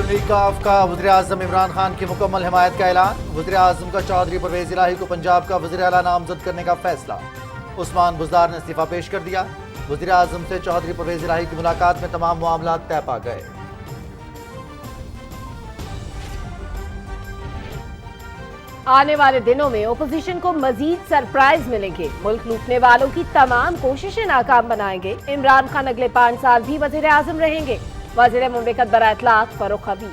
نون league کا وزیر اعظم عمران خان کی مکمل حمایت کا اعلان۔ وزیر اعظم کا چودھری پرویز الہی کو پنجاب کا وزیر اعلیٰ نامزد کرنے کا فیصلہ۔ عثمان بزدار نے استعفیٰ پیش کر دیا۔ وزیر اعظم سے چودھری پرویز الہی کی ملاقات میں تمام معاملات طے پا گئے۔ آنے والے دنوں میں اپوزیشن کو مزید سرپرائز ملیں گے۔ ملک لوٹنے والوں کی تمام کوششیں ناکام بنائیں گے۔ عمران خان اگلے 5 سال بھی وزیر اعظم رہیں گے۔ وزیر مملکت برائے اطلاعات فاروق حبیب۔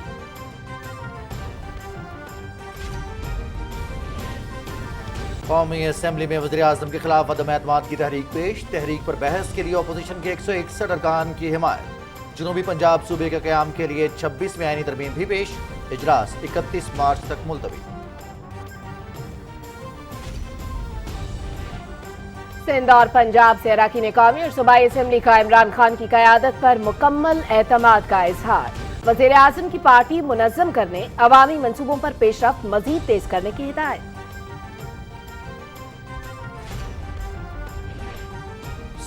قومی اسمبلی میں وزیر اعظم کے خلاف عدم اعتماد کی تحریک پیش۔ تحریک پر بحث کے لیے اپوزیشن کے 161 ارکان کی حمایت۔ جنوبی پنجاب صوبے کے قیام کے لیے 26ویں آئینی ترمیم بھی پیش۔ اجلاس 31 مارچ تک ملتوی۔ سندھ اور پنجاب سے اراکین قومی اور صوبائی اسمبلی کا عمران خان کی قیادت پر مکمل اعتماد کا اظہار۔ وزیر اعظم کی پارٹی منظم کرنے، عوامی منصوبوں پر پیش رفت مزید تیز کرنے کی ہدایت۔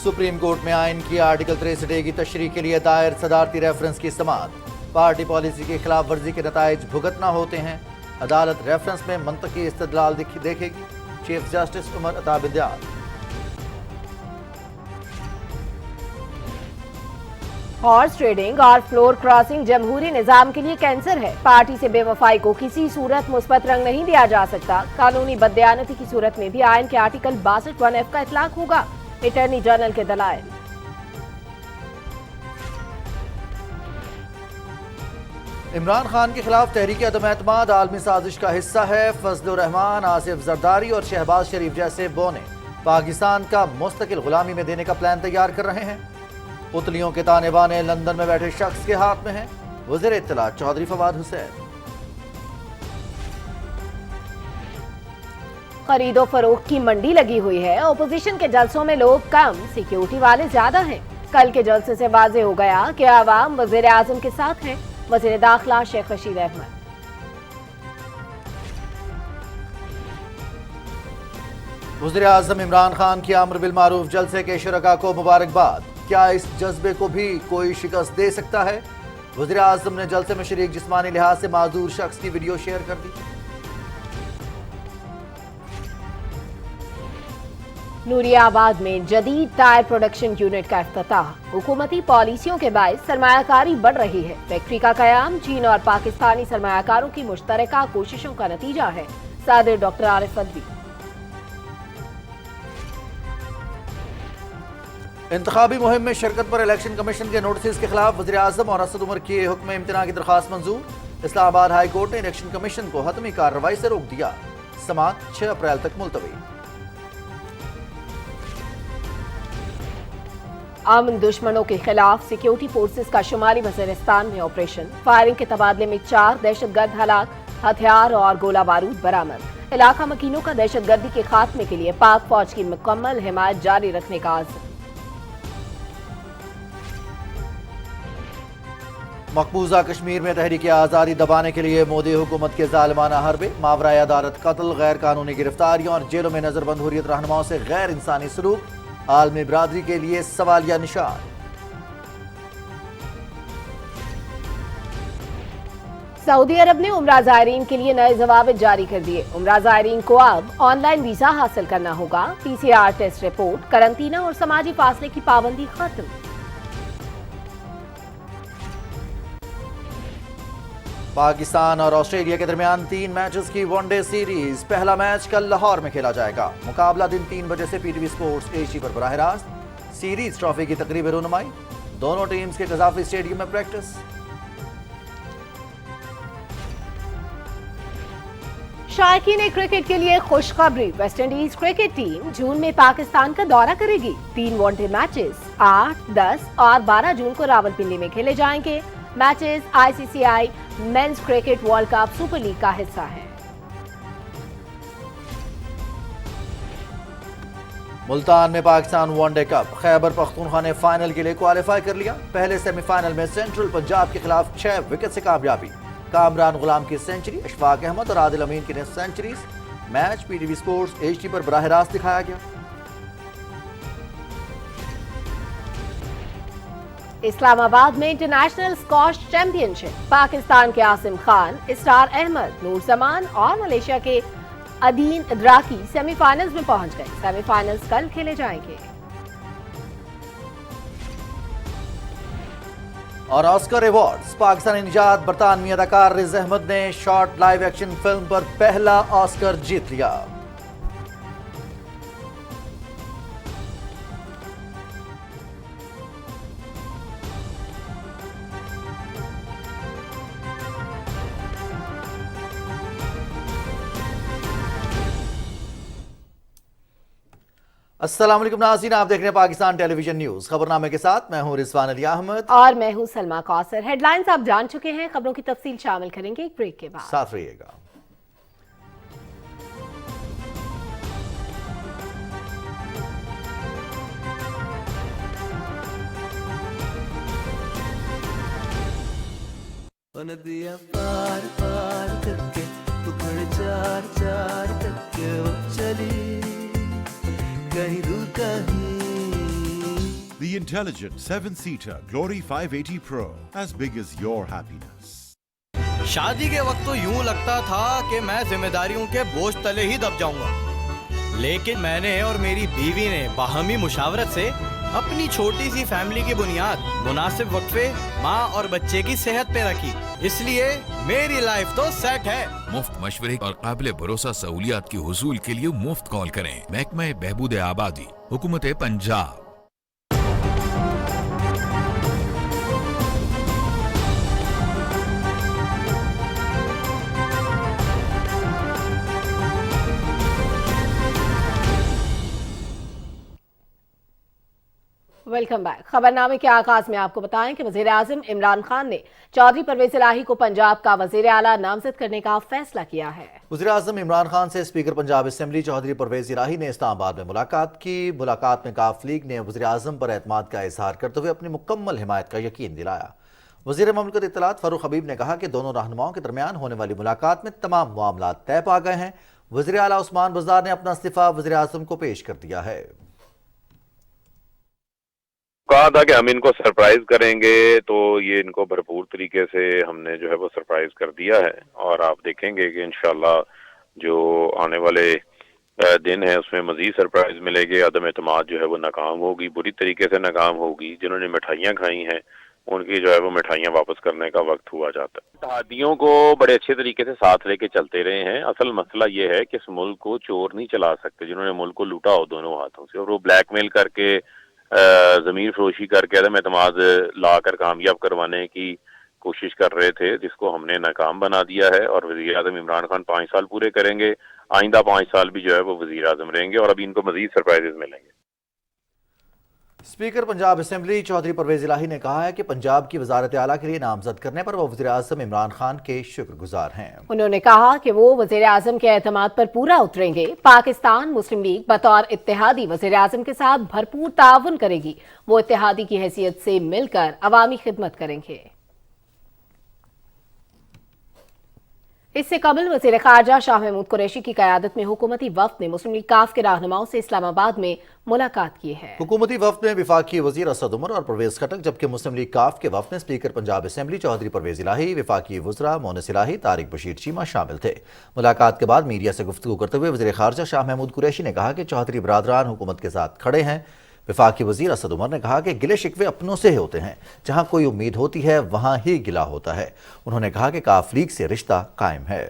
سپریم کورٹ میں آئین کی آرٹیکل 63 کی تشریح کے لیے دائر صدارتی ریفرنس کی سماعت۔ پارٹی پالیسی کی خلاف ورزی کے نتائج بھگتنا ہوتے ہیں۔ عدالت ریفرنس میں منطقی استدلال دیکھے گی۔ Chief justice Umar Ata Bandial. Horse trading اور فلور کراسنگ جمہوری نظام کے لیے کینسر ہے۔ پارٹی سے بے وفائی کو کسی صورت مثبت رنگ نہیں دیا جا سکتا۔ قانونی بددیانتی کی صورت میں بھی آئین کے آرٹیکل 62(1)(f) کا اطلاق ہوگا۔ اٹارنی جنرل کے دلائل۔ عمران خان کے خلاف تحریک عدم اعتماد عالمی سازش کا حصہ ہے۔ فضل الرحمان، آصف زرداری اور شہباز شریف جیسے بونے پاکستان کا مستقل غلامی میں دینے کا پلان تیار کر رہے ہیں۔ پتلیوں کے تانے بانے لندن میں بیٹھے شخص کے ہاتھ میں ہیں۔ وزیر اطلاع چودھری فواد حسین۔ خرید و فروخت کی منڈی لگی ہوئی ہے۔ اپوزیشن کے جلسوں میں لوگ کم، سیکیورٹی والے زیادہ ہیں۔ کل کے جلسے سے واضح ہو گیا کہ عوام وزیر اعظم کے ساتھ ہیں۔ وزیر داخلہ شیخ رشید احمد۔ وزیر اعظم عمران خان کی امر بالمعروف جلسے کے شرکاء کو مبارکباد۔ کیا اس جذبے کو بھی کوئی شکست دے سکتا ہے؟ وزیر اعظم نے جلسے میں شریک جسمانی لحاظ سے معذور شخص کی ویڈیو شیئر کر دی۔ نوریہ آباد میں جدید ٹائر پروڈکشن یونٹ کا افتتاح۔ حکومتی پالیسیوں کے باعث سرمایہ کاری بڑھ رہی ہے۔ فیکٹری کا قیام چین اور پاکستانی سرمایہ کاروں کی مشترکہ کوششوں کا نتیجہ ہے۔ صدر ڈاکٹر عارف ادوی۔ انتخابی مہم میں شرکت پر الیکشن کمیشن کے نوٹسز کے خلاف وزیر اعظم اور اسد عمر کی حکم امتناع کی درخواست منظور۔ اسلام آباد ہائی کورٹ نے الیکشن کمیشن کو حتمی کارروائی سے روک دیا۔ سماعت 6 اپریل تک ملتوی۔ امن دشمنوں کے خلاف سیکیورٹی فورسز کا شمالی وزیرستان میں آپریشن۔ فائرنگ کے تبادلے میں 4 دہشت گرد ہلاک، ہتھیار اور گولہ بارود برآمد۔ علاقہ مکینوں کا دہشت گردی کے خاتمے کے لیے پاک فوج کی مکمل حمایت جاری رکھنے کا عزم۔ مقبوضہ کشمیر میں تحریک آزادی دبانے کے لیے مودی حکومت کے ظالمانہ حربے، ماورائے عدالت قتل، غیر قانونی گرفتاریوں اور جیلوں میں نظر بند حریت رہنماؤں سے غیر انسانی سلوک عالمی برادری کے لیے سوالیہ نشان۔ سعودی عرب نے عمرہ زائرین کے لیے نئے ضوابط جاری کر دیے۔ عمرہ زائرین کو اب آن لائن ویزا حاصل کرنا ہوگا۔ PCR ٹیسٹ رپورٹ، قرنطینہ اور سماجی فاصلے کی پابندی ختم۔ پاکستان اور آسٹریلیا کے درمیان 3 میچز کی ون ڈے سیریز۔ پہلا میچ کل لاہور میں کھیلا جائے گا۔ مقابلہ دن 3 بجے سے PTV سپورٹس ایشی پر براہ راست۔ سیریز ٹرافی کی تقریب رونمائی دونوں ٹیمز کے قذافی اسٹیڈیم میں پریکٹس۔ شائقین کرکٹ کے لیے خوشخبری، ویسٹ انڈیز کرکٹ ٹیم جون میں پاکستان کا دورہ کرے گی۔ 3 ون ڈے میچز 8، 10 اور 12 جون کو راولپنڈی میں کھیلے جائیں گے۔ Matches ICCI men's cricket world cup super league کا حصہ ہیں۔ ملتان میں Pakistan one day cup, Khyber Pakhtunkhwa نے فائنل کے لیے کوالیفائی کر لیا۔ پہلے سیمی فائنل میں سینٹرل پنجاب کے خلاف 6 وکٹ سے کامیابی۔ کامران غلام کی سینچری، اشفاق احمد اور عادل امین کی نے centuries. Match PTV sports HD پر براہ راست دکھایا گیا۔ इस्लामाबाद में इंटरनेशनल स्क्वॉश चैंपियनशिप, पाकिस्तान के आसिम खान, इसरार अहमद, नूर जमान और मलेशिया के अदीन इदराकी सेमीफाइनल्स में पहुंच गए। सेमीफाइनल्स कल खेले जाएंगे। और ऑस्कर अवार्ड्स, पाकिस्तानी निजात बरतानवी अदाकार रिज अहमद ने शॉर्ट लाइव एक्शन फिल्म पर पहला ऑस्कर जीत लिया। अस्सलाम वालेकुम नाज़रीन, आप देख रहे हैं पाकिस्तान टेलीविजन न्यूज। खबरनामे के साथ मैं हूं रिजवान अली अहमद और मैं हूं सलमा कौसर। हेडलाइंस आप जान चुके हैं, खबरों की तफसील शामिल करेंगे एक ब्रेक के बाद। साथ रहिएगा। नदियां पार पार करके टुकड़े चार चार करके वो चली कहीं दूर कहीं। The intelligent 7-seater Glory 580 Pro, as big as your happiness. शादी के वक्त तो यूं लगता था कि मैं जिम्मेदारियों के बोझ तले ही दब जाऊंगा, लेकिन मैंने और मेरी बीवी ने बाहमी मुशावरत से अपनी छोटी सी फैमिली की बुनियाद मुनासिब वक्फे, माँ और बच्चे की सेहत पे रखी। इसलिए मेरी लाइफ तो सेट है। मुफ्त मशवरे और काबिल भरोसा सहूलियात की हुसूल के लिए मुफ्त कॉल करें। महकमा बहबूद आबादी, हुकूमत पंजाब। Welcome back. खबरनामे के आगाज में आपको बताएं कि वजीर आजम इमरान खान ने चौधरी परवेज इलाही को पंजाब का वजीर आला नामजद करने का फैसला किया है। वजीर आजम इमरान खान से स्पीकर पंजाब असेंबली चौधरी परवेज इलाही ने इस्लामाबाद में मुलाकात की। मुलाकात में काफ लीग ने वजीर आजम पर एतमाद का इजहार करते हुए अपनी मुकम्मल हिमायत का यकीन दिलाया। वजीर ममलकत इत्तलात फारूक हबीब ने कहा कि दोनों रहनुमाओं के दरमियान होने वाली मुलाकात में तमाम मामला तय पा गए हैं। वजीर आला उस्मान बज़दार ने अपना इस्तीफा वजीर आजम को पेश कर दिया है। कहा था कि हम इनको सरप्राइज करेंगे, तो ये इनको भरपूर तरीके से हमने जो है वो सरप्राइज कर दिया है। और आप देखेंगे कि इंशाल्लाह जो आने वाले दिन है उसमें मजीद सरप्राइज मिलेगी। अदम एतमाद जो है वो नाकाम होगी, बुरी तरीके से नाकाम होगी। जिन्होंने मिठाइयाँ खाई हैं उनकी जो है वो मिठाइयाँ वापस करने का वक्त हुआ जाता है। इत्तेहादियों को बड़े अच्छे तरीके से साथ लेके चलते रहे हैं। असल मसला ये है कि इस मुल्क को चोर नहीं चला सकते जिन्होंने मुल्क को लूटा हो दोनों हाथों से, और वो ब्लैकमेल करके ज़मीर फरोशी करके अदम एतमाद ला कर कामयाब करवाने की कोशिश कर रहे थे, जिसको हमने नाकाम बना दिया है। और वज़ीर आज़म इमरान खान 5 साल पूरे करेंगे, आइंदा 5 साल भी जो है वो वज़ीर आज़म रहेंगे, और अभी इनको मज़ीद सरप्राइजेस मिलेंगे। स्पीकर पंजाब असेंबली चौधरी परवेज इलाही ने कहा है कि पंजाब की वजारत आला के लिए नामजद करने पर वो वज़ीर आज़म इमरान खान के शुक्रगुजार हैं। उन्होंने कहा कि वो वज़ीर आज़म के एतमाद पर पूरा उतरेंगे। पाकिस्तान मुस्लिम लीग बतौर इत्तेहादी वज़ीर आज़म के साथ भरपूर ताउन करेगी। वो इत्तेहादी की हैसियत से मिलकर अवामी खिदमत करेंगे। इससे कबल वज़ीर ख़ारजा शाह महमूद कुरैशी की क़यादत में हुकूमती वफ़द ने मुस्लिम लीग काफ के रहनुमाओं से इस्लामाबाद में मुलाकात की है। हुकूमती वफ़द में वफाकी वज़ीर असद उमर और परवेज़ खटक, जबकि मुस्लिम लीग काफ के वफ़द में स्पीकर पंजाब असेंबली चौधरी परवेज़ इलाही, वफाकी वज़रा मोनिस इलाही, तारिक बशीर चीमा शामिल थे। मुलाकात के बाद मीडिया से गुफ्तगू करते हुए वज़ीर ख़ारजा शाह महमूद कुरैशी ने कहा कि चौधरी बरादरान हुकूमत के साथ खड़े हैं। वफाकी वज़ीर असद उमर ने कहा कि गिले शिकवे अपनों से होते हैं, जहाँ कोई उम्मीद होती है वहाँ ही गिला होता है। उन्होंने कहा कि काफ लीग से रिश्ता कायम है।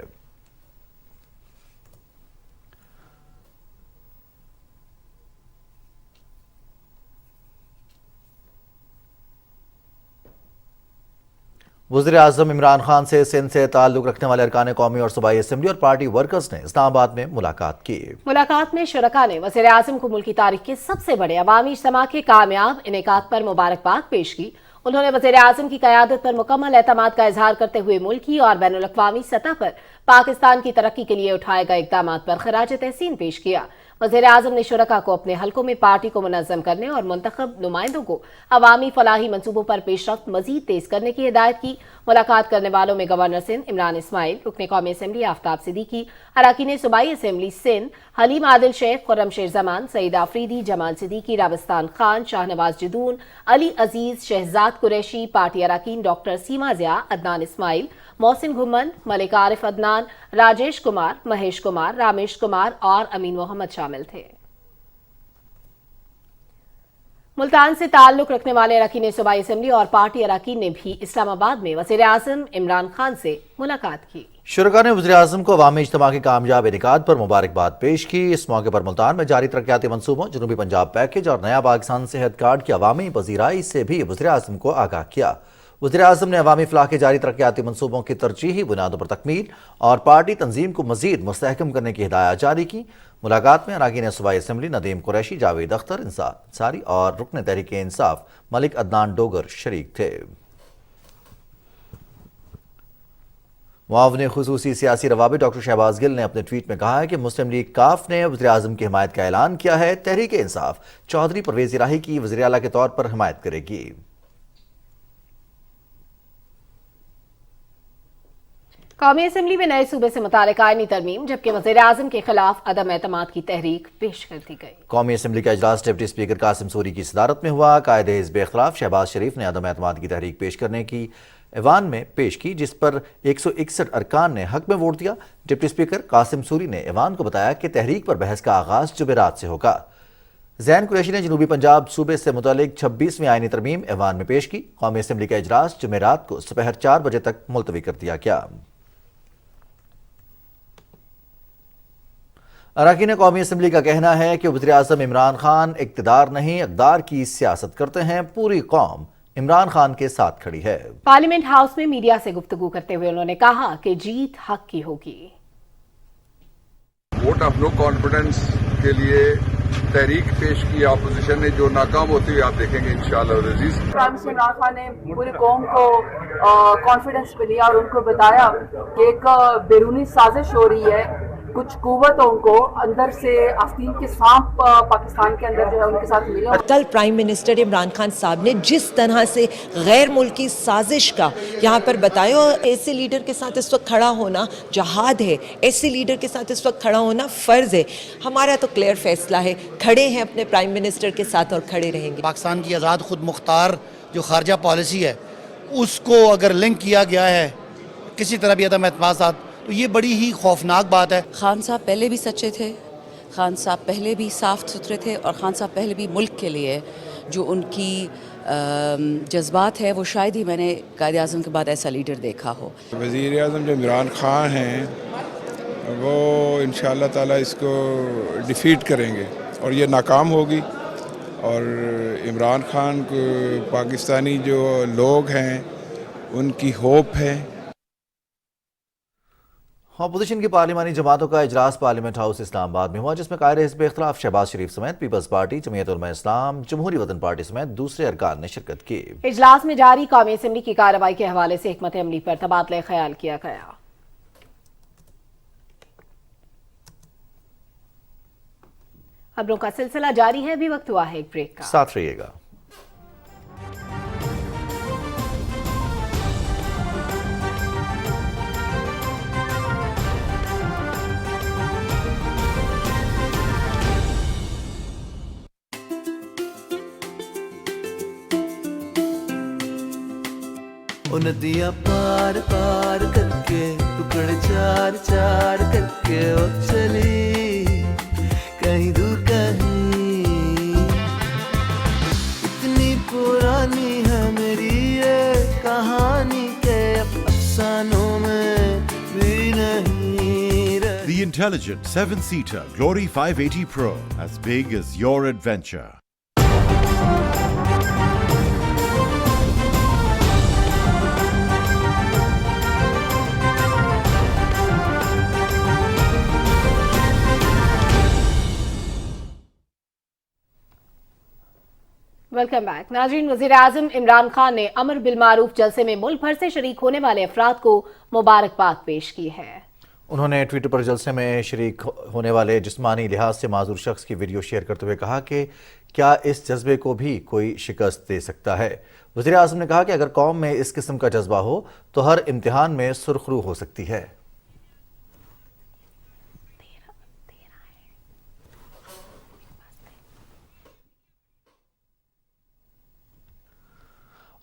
वज़ीर आज़म इमरान खान से सिंध से ताल्लुक़ रखने वाले अरकान कौमी और सूबाई असेंबली और पार्टी वर्कर्स ने इस्लामाबाद में मुलाकात की। मुलाकात में शुरका ने वज़ीर आज़म को मुल्क की तारीख के सबसे बड़े अवामी इज्तिमा के कामयाब इनेकाद पर मुबारकबाद पेश की। उन्होंने वज़ीर आज़म की क़यादत पर मुकम्मल एतमाद का इजहार करते हुए मुल्की और बैनुल अक़वामी सतह पर पाकिस्तान की तरक्की के लिए उठाए गए इक़दामात पर ख़राज तहसीन पेश किया। वज़ीर-ए-आज़म ने शुरका को अपने हलकों में पार्टी को मुनज़्ज़म करने और मुंतखब नुमाइंदों को अवामी फलाही मंसूबों पर पेशरफ्त मजीद तेज करने की हिदायत की। मुलाकात करने वालों में गवर्नर सिंध इमरान इस्माइल, रुकन कौमी असम्बली आफ्ताब सिद्दीकी, अरकान सूबाई असम्बली सिंध हलीम आदिल शेख, खुर्रम शेर जमान, सईद आफरीदी, जमाल सिद्दीकी, राबस्तान खान, शाहनवाज जदून, अली अजीज, शहजाद कुरैशी, पार्टी अरकान डॉक्टर सीमा ज़िया, अदनान इस्माइल, मोहसिन घुम्मन, मलिक आरिफ अदनान, राजेश कुमार, महेश कुमार, रामेश कुमार और अमीन मोहम्मद शामिल थे। मुल्तान से ताल्लुक रखने वाले अरकान सूबाई असम्बली और पार्टी अरकान ने भी इस्लामाबाद में वज़ीर-ए-आज़म इमरान खान से मुलाकात की। शुरका ने वज़ीर-ए-आज़म को अवामी इज्तिमा के कामयाब इनेकाद पर मुबारकबाद पेश की। इस मौके पर मुल्तान में जारी तरक्याती मंसूबों, जनूबी पंजाब पैकेज और नया पाकिस्तान सेहत कार्ड की अवामी पजीराई से भी वज़ीर-ए-आज़म को आगाह किया। वज़ीर-ए-आज़म ने अवामी फलाह के जारी तरक्याती मंसूबों की तरजीही बुनियादों पर तकमील और पार्टी तंजीम को मजीद मुस्तहकम करने की हिदायत जारी की। मुलाकात में अरकान सूबाई असम्बली नदीम कुरैशी, जावेद अख्तर अंसारी और रुकन तहरीक इंसाफ मलिक अदनान डोगर शरीक थे। मुआविन खुसूसी सियासी रवाबित डॉक्टर शहबाज गिल ने अपने ट्वीट में कहा है कि मुस्लिम लीग काफ ने वज़ीर-ए-आज़म की हिमायत का ऐलान किया है। तहरीक इंसाफ चौधरी परवेज़ इलाही की वज़ीर आला के तौर पर हिमायत करेगी। कौमी असम्बली में नए सूबे से मुतालिक आईनी तरमीम, जबकि वज़ीर-ए-आज़म के खिलाफ अदम एतमाद की तहरीक पेश कर दी गई। कौमी असम्बली का इजलास डिप्टी स्पीकर कासिम सूरी की सदारत में हुआ। कायदे हिज़्ब इख्तिलाफ शहबाज शरीफ ने अदम एतमाद की तहरीक पेश करने की ऐवान में पेश की, जिस पर 161 अरकान ने हक में वोट दिया। डिप्टी स्पीकर कासिम सूरी ने ऐवान को बताया कि तहरीक पर बहस का आगाज जुमेरात से होगा। ज़ैन कुरैशी ने जनूबी पंजाब सूबे से मुतालिक 26वीं आईनी तरमीम ऐवान में पेश की। कौमी असम्बली का इजलास जुमेरात को दोपहर 4 बजे तक मुलतवी कर दिया गया। अरकान कौमी असम्बली का कहना है कि वज़ीर-ए-आज़म इमरान खान इक़्तिदार नहीं, इक़्तिदार की सियासत करते हैं। पूरी कौम इमरान खान के साथ खड़ी है। पार्लियामेंट हाउस में मीडिया से गुफ्तगू करते हुए उन्होंने कहा कि जीत हक की होगी। वोट ऑफ नो कॉन्फिडेंस के लिए तहरीक पेश की अपोजिशन ने, जो नाकाम होती हुई आप देखेंगे इंशाअल्लाह अज़ीज। प्राइम मिनिस्टर इमरान खान ने पूरी कौम को कॉन्फिडेंस पे लिया और उनको बताया कि एक बैरूनी साजिश हो रही है, कुछ कुव्वतों को अंदर से आस्तीन के सांप पाकिस्तान के अंदर जो है उनके साथ मिले। कल प्राइम मिनिस्टर इमरान खान साहब ने जिस तरह से गैर मुल्की साजिश का यहाँ पर बताया, और ऐसे लीडर के साथ इस वक्त खड़ा होना जहाद है, ऐसे लीडर के साथ इस वक्त खड़ा होना फ़र्ज़ है। हमारा तो क्लियर फैसला है, खड़े हैं अपने प्राइम मिनिस्टर के साथ और खड़े रहेंगे। पाकिस्तान की आज़ाद खुद मुख्तार जो खारजा पॉलिसी है, उसको अगर लिंक किया गया है किसी तरह भी अदम एतमाद साथ, तो ये बड़ी ही खौफनाक बात है। खान साहब पहले भी सच्चे थे, खान साहब पहले भी साफ सुथरे थे, और खान साहब पहले भी मुल्क के लिए जो उनकी जज्बात है, वो शायद ही मैंने कायदे आज़म के बाद ऐसा लीडर देखा हो। वज़ीर आज़म जो इमरान खान हैं वो इंशाअल्लाह ताला इसको डिफीट करेंगे और ये नाकाम होगी। और इमरान खान को पाकिस्तानी जो लोग हैं उनकी होप है। अपोजिशन की पार्लिमानी जमातों का इजलास पार्लियामेंट हाउस इस्लामाबाद में हुआ, जिसमें कायदे हिज़्ब इख्तिलाफ शहबाज शरीफ समेत पीपल्स पार्टी, जमीयत उलमा इस्लाम, जमहूरी वतन पार्टी समेत दूसरे अरकान ने शिरकत की। इजलास में जारी कौमी असम्बली की कार्रवाई के हवाले से हिकमत अमली पर तबादला ख्याल किया गया। खबरों का सिलसिला जारी है, अभी वक्त हुआ है एक ब्रेक का, साथ रहिएगा। ओ नदियाँ पार पार करके, टुकड़े चार चार करके ओ चली कहीं दूर कहीं। इतनी पुरानी है मेरी ये कहानी के अफसानों में भी नहीं रही। The intelligent 7-seater Glory 580 Pro, as big as your adventure. Welcome back नाज़रीन। वज़ीर-ए-आज़म इमरान खान ने अमर बिल मारूफ जलसे में मुल्क भर से शरीक होने वाले अफराद को मुबारकबाद पेश की है। انہوں نے ٹویٹر پر جلسے میں شریک ہونے والے جسمانی لحاظ سے معذور شخص کی ویڈیو شیئر کرتے ہوئے کہا کہ کیا اس جذبے کو بھی کوئی شکست دے سکتا ہے۔ وزیر اعظم نے کہا کہ اگر قوم میں اس قسم کا جذبہ ہو تو ہر امتحان میں سرخرو ہو سکتی ہے۔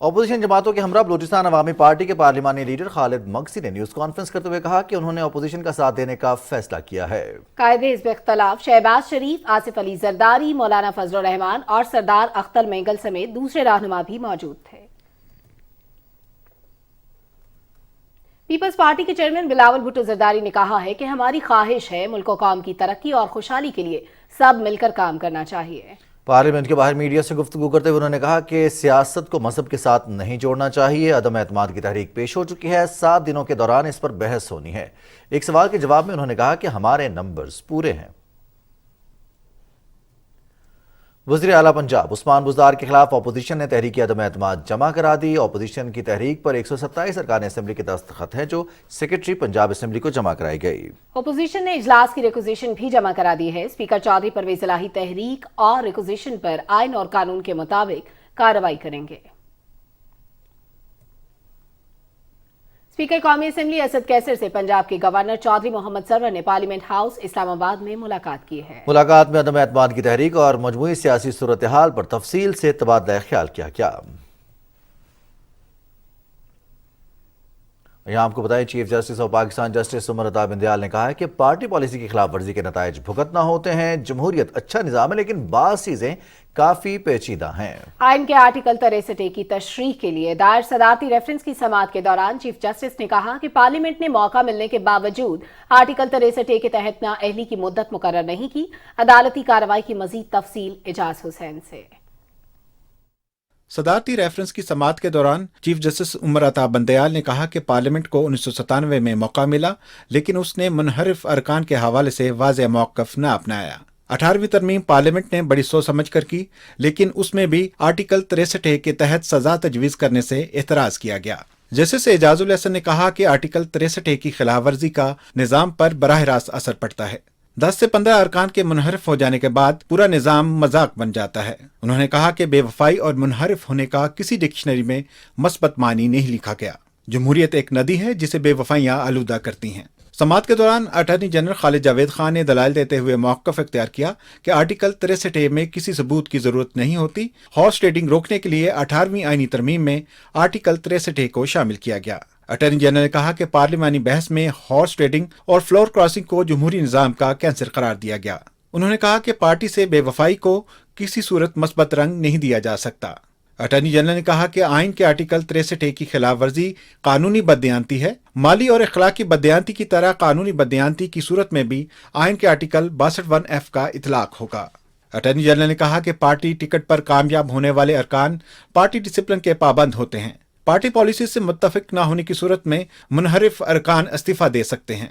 اپوزیشن جماعتوں کے ہمراہ بلوچستان عوامی پارٹی کے پارلیمانی لیڈر خالد مگسی نے نیوز کانفرنس کرتے ہوئے کہا کہ انہوں نے اپوزیشن کا ساتھ دینے کا فیصلہ کیا ہے۔ قائد حزب اختلاف شہباز شریف، آصف علی زرداری، مولانا فضل الرحمان اور سردار اختر مینگل سمیت دوسرے رہنما بھی موجود تھے۔ پیپلز پارٹی کے چیئرمین بلاول بھٹو زرداری نے کہا ہے کہ ہماری خواہش ہے ملک و قوم کی ترقی اور خوشحالی کے لیے سب مل کر کام کرنا چاہیے۔ پارلیمنٹ کے باہر میڈیا سے گفتگو کرتے ہوئے انہوں نے کہا کہ سیاست کو مذہب کے ساتھ نہیں جوڑنا چاہیے۔ عدم اعتماد کی تحریک پیش ہو چکی ہے، 7 دنوں کے دوران اس پر بحث ہونی ہے۔ ایک سوال کے جواب میں انہوں نے کہا کہ ہمارے نمبرز پورے ہیں۔ وزیر اعلیٰ پنجاب عثمان بزدار کے خلاف اپوزیشن نے تحریک عدم اعتماد جمع کرا دی۔ اپوزیشن کی تحریک پر 127 ارکان اسمبلی کے دستخط ہیں جو سیکرٹری پنجاب اسمبلی کو جمع کرائی گئی۔ اپوزیشن نے اجلاس کی ریکوزیشن بھی جمع کرا دی ہے۔ اسپیکر چودھری پرویز الہی تحریک اور ریکوزیشن پر آئین اور قانون کے مطابق کارروائی کریں گے۔ اسپیکر قومی اسمبلی اسد کیسر سے پنجاب کے گورنر چودھری محمد سرور نے پارلیمنٹ ہاؤس اسلام آباد میں ملاقات کی ہے۔ ملاقات میں عدم اعتماد کی تحریک اور مجموعی سیاسی صورتحال پر تفصیل سے تبادلہ خیال کیا گیا۔ یہاں آپ کو بتائیں chief justice of Pakistan justice Umar Ata Bandial نے کہا ہے کہ پارٹی پالیسی کی خلاف ورزی کے نتائج بھگتنا ہوتے ہیں۔ جمہوریت اچھا نظام ہے لیکن بعض چیزیں کافی پیچیدہ ہیں۔ آئین کے آرٹیکل 63 کی تشریح کے لیے دائر صدارتی ریفرنس کی سماعت کے دوران چیف جسٹس نے کہا کہ پارلیمنٹ نے موقع ملنے کے باوجود آرٹیکل 63 کے تحت نااہلی کی مدت مقرر نہیں کی۔ عدالتی کارروائی کی مزید تفصیل اعجاز حسین سے۔ صدارتی ریفرنس کی سماعت کے دوران چیف جسٹس عمر عطا بندیال نے کہا کہ پارلیمنٹ کو 1997 میں موقع ملا لیکن اس نے منحرف ارکان کے حوالے سے واضح موقف نہ اپنایا۔ 18ویں ترمیم پارلیمنٹ نے بڑی سوچ سمجھ کر کی لیکن اس میں بھی آرٹیکل 63 کے تحت سزا تجویز کرنے سے اعتراض کیا گیا۔ جسٹس اعجاز الحسن نے کہا کہ آرٹیکل 63 کی خلاف ورزی کا نظام پر براہ راست اثر پڑتا ہے۔ 10 سے 15 ارکان کے منحرف ہو جانے کے بعد پورا نظام مذاق بن جاتا ہے۔ انہوں نے کہا کہ بے وفائی اور منحرف ہونے کا کسی ڈکشنری میں مثبت معنی نہیں لکھا گیا۔ جمہوریت ایک ندی ہے جسے بے وفائیاں آلودہ کرتی ہیں۔ سماعت کے دوران اٹارنی جنرل خالد جاوید خان نے دلائل دیتے ہوئے موقف اختیار کیا کہ آرٹیکل 63 میں کسی ثبوت کی ضرورت نہیں ہوتی۔ ہارس ٹریڈنگ روکنے کے لیے 18ویں آئینی ترمیم میں آرٹیکل 63 کو شامل کیا گیا۔ اٹارنی جنرل نے کہا کہ پارلیمانی بحث میں ہارس ٹریڈنگ اور فلور کراسنگ کو جمہوری نظام کا کینسر قرار دیا گیا۔ انہوں نے کہا کہ پارٹی سے بے وفائی کو کسی صورت مثبت رنگ نہیں دیا جا سکتا۔ اٹارنی جنرل نے کہا کہ آئین کے آرٹیکل 63 کی خلاف ورزی قانونی بددیانتی ہے۔ مالی اور اخلاقی بددیانتی کی طرح قانونی بددیانتی کی صورت میں بھی آئین کے آرٹیکل 62(1)(f) کا اطلاق ہوگا۔ اٹارنی جنرل نے کہا کہ پارٹی ٹکٹ پر کامیاب ہونے والے ارکان پارٹی ڈسپلن کے پابند ہوتے ہیں۔ پارٹی پالیسی سے متفق نہ ہونے کی صورت میں منحرف ارکان استعفیٰ دے سکتے ہیں۔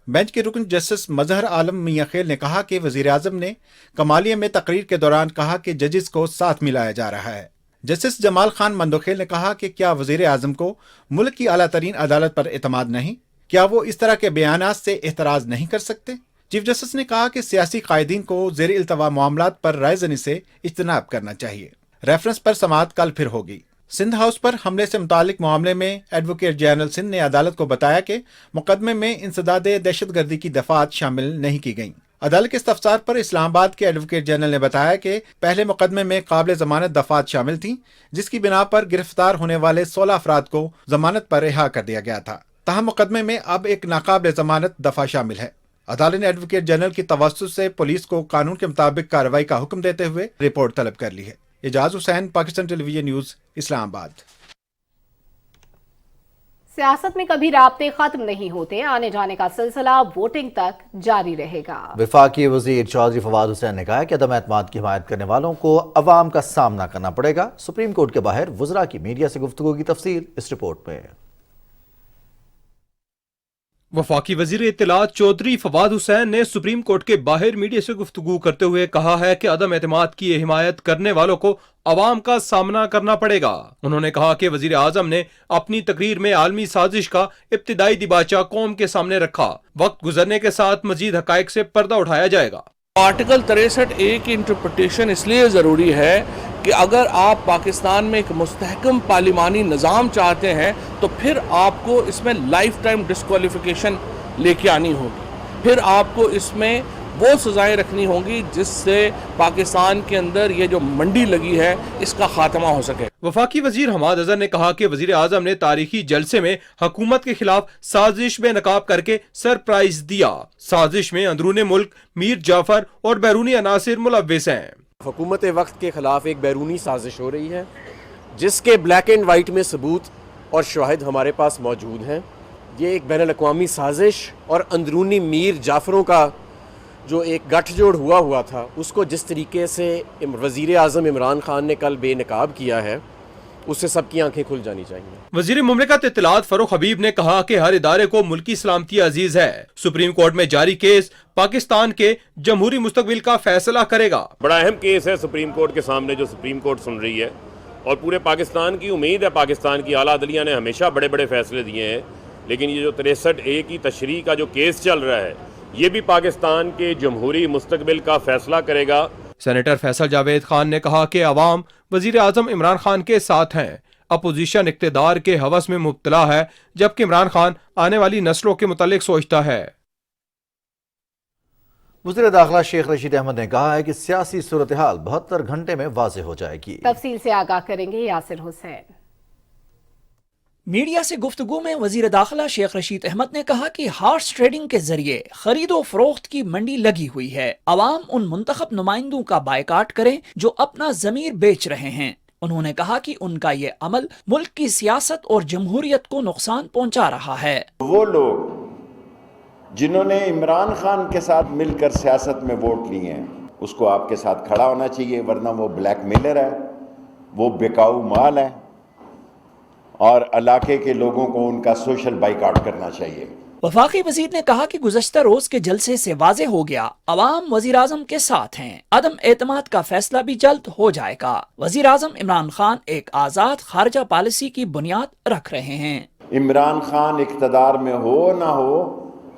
بینچ کے رکن جسٹس مظہر عالم میاں خیل نے کہا کہ وزیر اعظم نے کمالیہ میں تقریر کے دوران کہا کہ ججز کو ساتھ ملایا جا رہا ہے۔ جسٹس جمال خان مندوخیل نے کہا کہ کیا وزیر اعظم کو ملک کی اعلیٰ ترین عدالت پر اعتماد نہیں؟ کیا وہ اس طرح کے بیانات سے اعتراض نہیں کر سکتے؟ چیف جسٹس نے کہا کہ سیاسی قائدین کو زیر التوا معاملات پر رائے زنی سے اجتناب کرنا چاہیے۔ ریفرنس پر سماعت کل پھر ہوگی۔ سندھ ہاؤس پر حملے سے متعلق معاملے میں ایڈوکیٹ جنرل سندھ نے عدالت کو بتایا کہ مقدمے میں انسداد دہشت گردی کی دفعات شامل نہیں کی گئیں۔ عدالت کے استفسار پر اسلام آباد کے ایڈوکیٹ جنرل نے بتایا کہ پہلے مقدمے میں قابل ضمانت دفعات شامل تھیں جس کی بنا پر گرفتار ہونے والے 16 افراد کو ضمانت پر رہا کر دیا گیا تھا۔ تاہم مقدمے میں اب ایک ناقابل ضمانت دفعہ شامل ہے۔ عدالت نے ایڈوکیٹ جنرل کی توسط سے پولیس کو قانون کے مطابق کارروائی کا حکم دیتے ہوئے رپورٹ طلب کر لی ہے۔ اعجاز حسین، پاکستان ٹیلی ویژن نیوز، اسلام آباد۔ سیاست میں کبھی رابطے ختم نہیں ہوتے، آنے جانے کا سلسلہ ووٹنگ تک جاری رہے گا۔ وفاقی وزیر چودھری فواد حسین نے کہا کہ عدم اعتماد کی حمایت کرنے والوں کو عوام کا سامنا کرنا پڑے گا۔ سپریم کورٹ کے باہر وزراء کی میڈیا سے گفتگو کی تفصیل اس رپورٹ میں۔ वफाकी वजीर इत्तलात चौधरी फवाद हुसैन ने सुप्रीम कोर्ट के बाहर मीडिया से गुफ्तगू करते हुए कहा है कि अदम एतमाद की हिमायत करने वालों को अवाम का सामना करना पड़ेगा। उन्होंने कहा कि वजीर आजम ने अपनी तकरीर में आलमी साजिश का इब्तिदाई दिबाचा कौम के सामने रखा। वक्त गुजरने के साथ मजीद हकायक से पर्दा उठाया जाएगा। आर्टिकल 63A की इंटरप्रिटेशन इसलिए ज़रूरी है कि अगर आप पाकिस्तान में एक मुस्तहकम पार्लिमानी निज़ाम चाहते हैं तो फिर आपको इसमें लाइफ टाइम डिस्क्वालिफिकेशन लेके आनी होगी, फिर आपको इसमें वो सज़ाएं रखनी होंगी जिससे पाकिस्तान के अंदर ये जो मंडी लगी है इसका खात्मा हो सके। वफाकी वजीर हमाद अजहर ने कहा कि वजीर आजम ने तारीखी जलसे में हुकूमत के खिलाफ साजिश में नकाब करके सरप्राइज दिया। साजिश में अंदरूनी मुल्क मीर जाफर और बैरूनी अनासिर मुलव्विस हैं। हुकूमत वक्त के खिलाफ एक बैरूनी साजिश हो रही है जिसके ब्लैक एंड वाइट में सबूत और शवाहिद हमारे पास मौजूद हैं। ये एक बैनुल अक़वामी साजिश और अंदरूनी मीर जाफरों का जो एक गठजोड़ हुआ था उसको जिस तरीके से वज़ीर आज़म इमरान खान ने कल बेनकाब किया है उससे सबकी आंखें खुल जानी चाहिए। वज़ीर मुमलिकत इत्तलात फरूख हबीब ने कहा कि हर इदारे को मुल्की सलामती अजीज है। सुप्रीम कोर्ट में जारी केस पाकिस्तान के जमहूरी मुस्तकबिल का फैसला करेगा। बड़ा अहम केस है सुप्रीम कोर्ट के सामने जो सुप्रीम कोर्ट सुन रही है और पूरे पाकिस्तान की उम्मीद है। पाकिस्तान की आला अदलिया ने हमेशा बड़े बड़े फैसले दिए हैं, लेकिन ये जो 63A की तशरीह का जो केस चल रहा है ये भी पाकिस्तान के जमहूरी मुस्तकबिल का फैसला करेगा। सेनेटर फैसल जावेद खान ने कहा कि अवाम वजीर आजम इमरान खान के साथ हैं। अपोजिशन इक़्तिदार के हवस में मुब्तला है जबकि इमरान खान आने वाली नस्लों के मुतालिक सोचता है। वज़ीर दाखिला शेख रशीद अहमद ने कहा है कि सियासी सूरत हाल 72 घंटे में वाज़ेह हो जाएगी। तफसील से आगाह करेंगे यासिर हुसैन। मीडिया से गुफ्तगू में वजीर दाखिला शेख रशीद अहमद ने कहा कि हॉर्स ट्रेडिंग के जरिए खरीदो फरोख्त की मंडी लगी हुई है। अवाम उन मुंतखब नुमाइंदों का बायकाट करें जो अपना ज़मीर बेच रहे हैं। उन्होंने कहा कि उनका ये अमल मुल्क की सियासत और जमहूरियत को नुकसान पहुंचा रहा है। वो लोग जिन्होंने इमरान खान के साथ मिलकर सियासत में वोट लिए हैं उसको आपके साथ खड़ा होना चाहिए, वरना वो ब्लैकमेलर है, वो बेकाऊ माल है और इलाके के लोगों को उनका सोशल बाइकआउट करना चाहिए। वफाकी वजीर ने कहा कि गुज़श्ता रोज के जलसे से वाज़ेह हो गया अवाम वजीर आजम के साथ हैं। अदम एतमाद का फैसला भी जल्द हो जाएगा। वजीर आजम इमरान खान एक आज़ाद खारजा पॉलिसी की बुनियाद रख रहे हैं। इमरान खान इक़्तिदार में हो ना हो,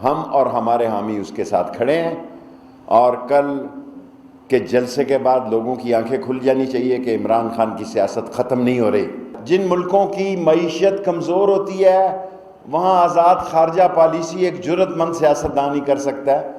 हम और हमारे हामी उसके साथ खड़े हैं और कल के जलसे के बाद लोगों की आंखें खुल जानी चाहिए कि इमरान खान की सियासत ख़त्म नहीं हो रही। जिन मुल्कों की मईशत कमज़ोर होती है वहाँ आज़ाद खारजा पॉलिसी एक जुर्रतमंद सियासतदान ही कर सकता है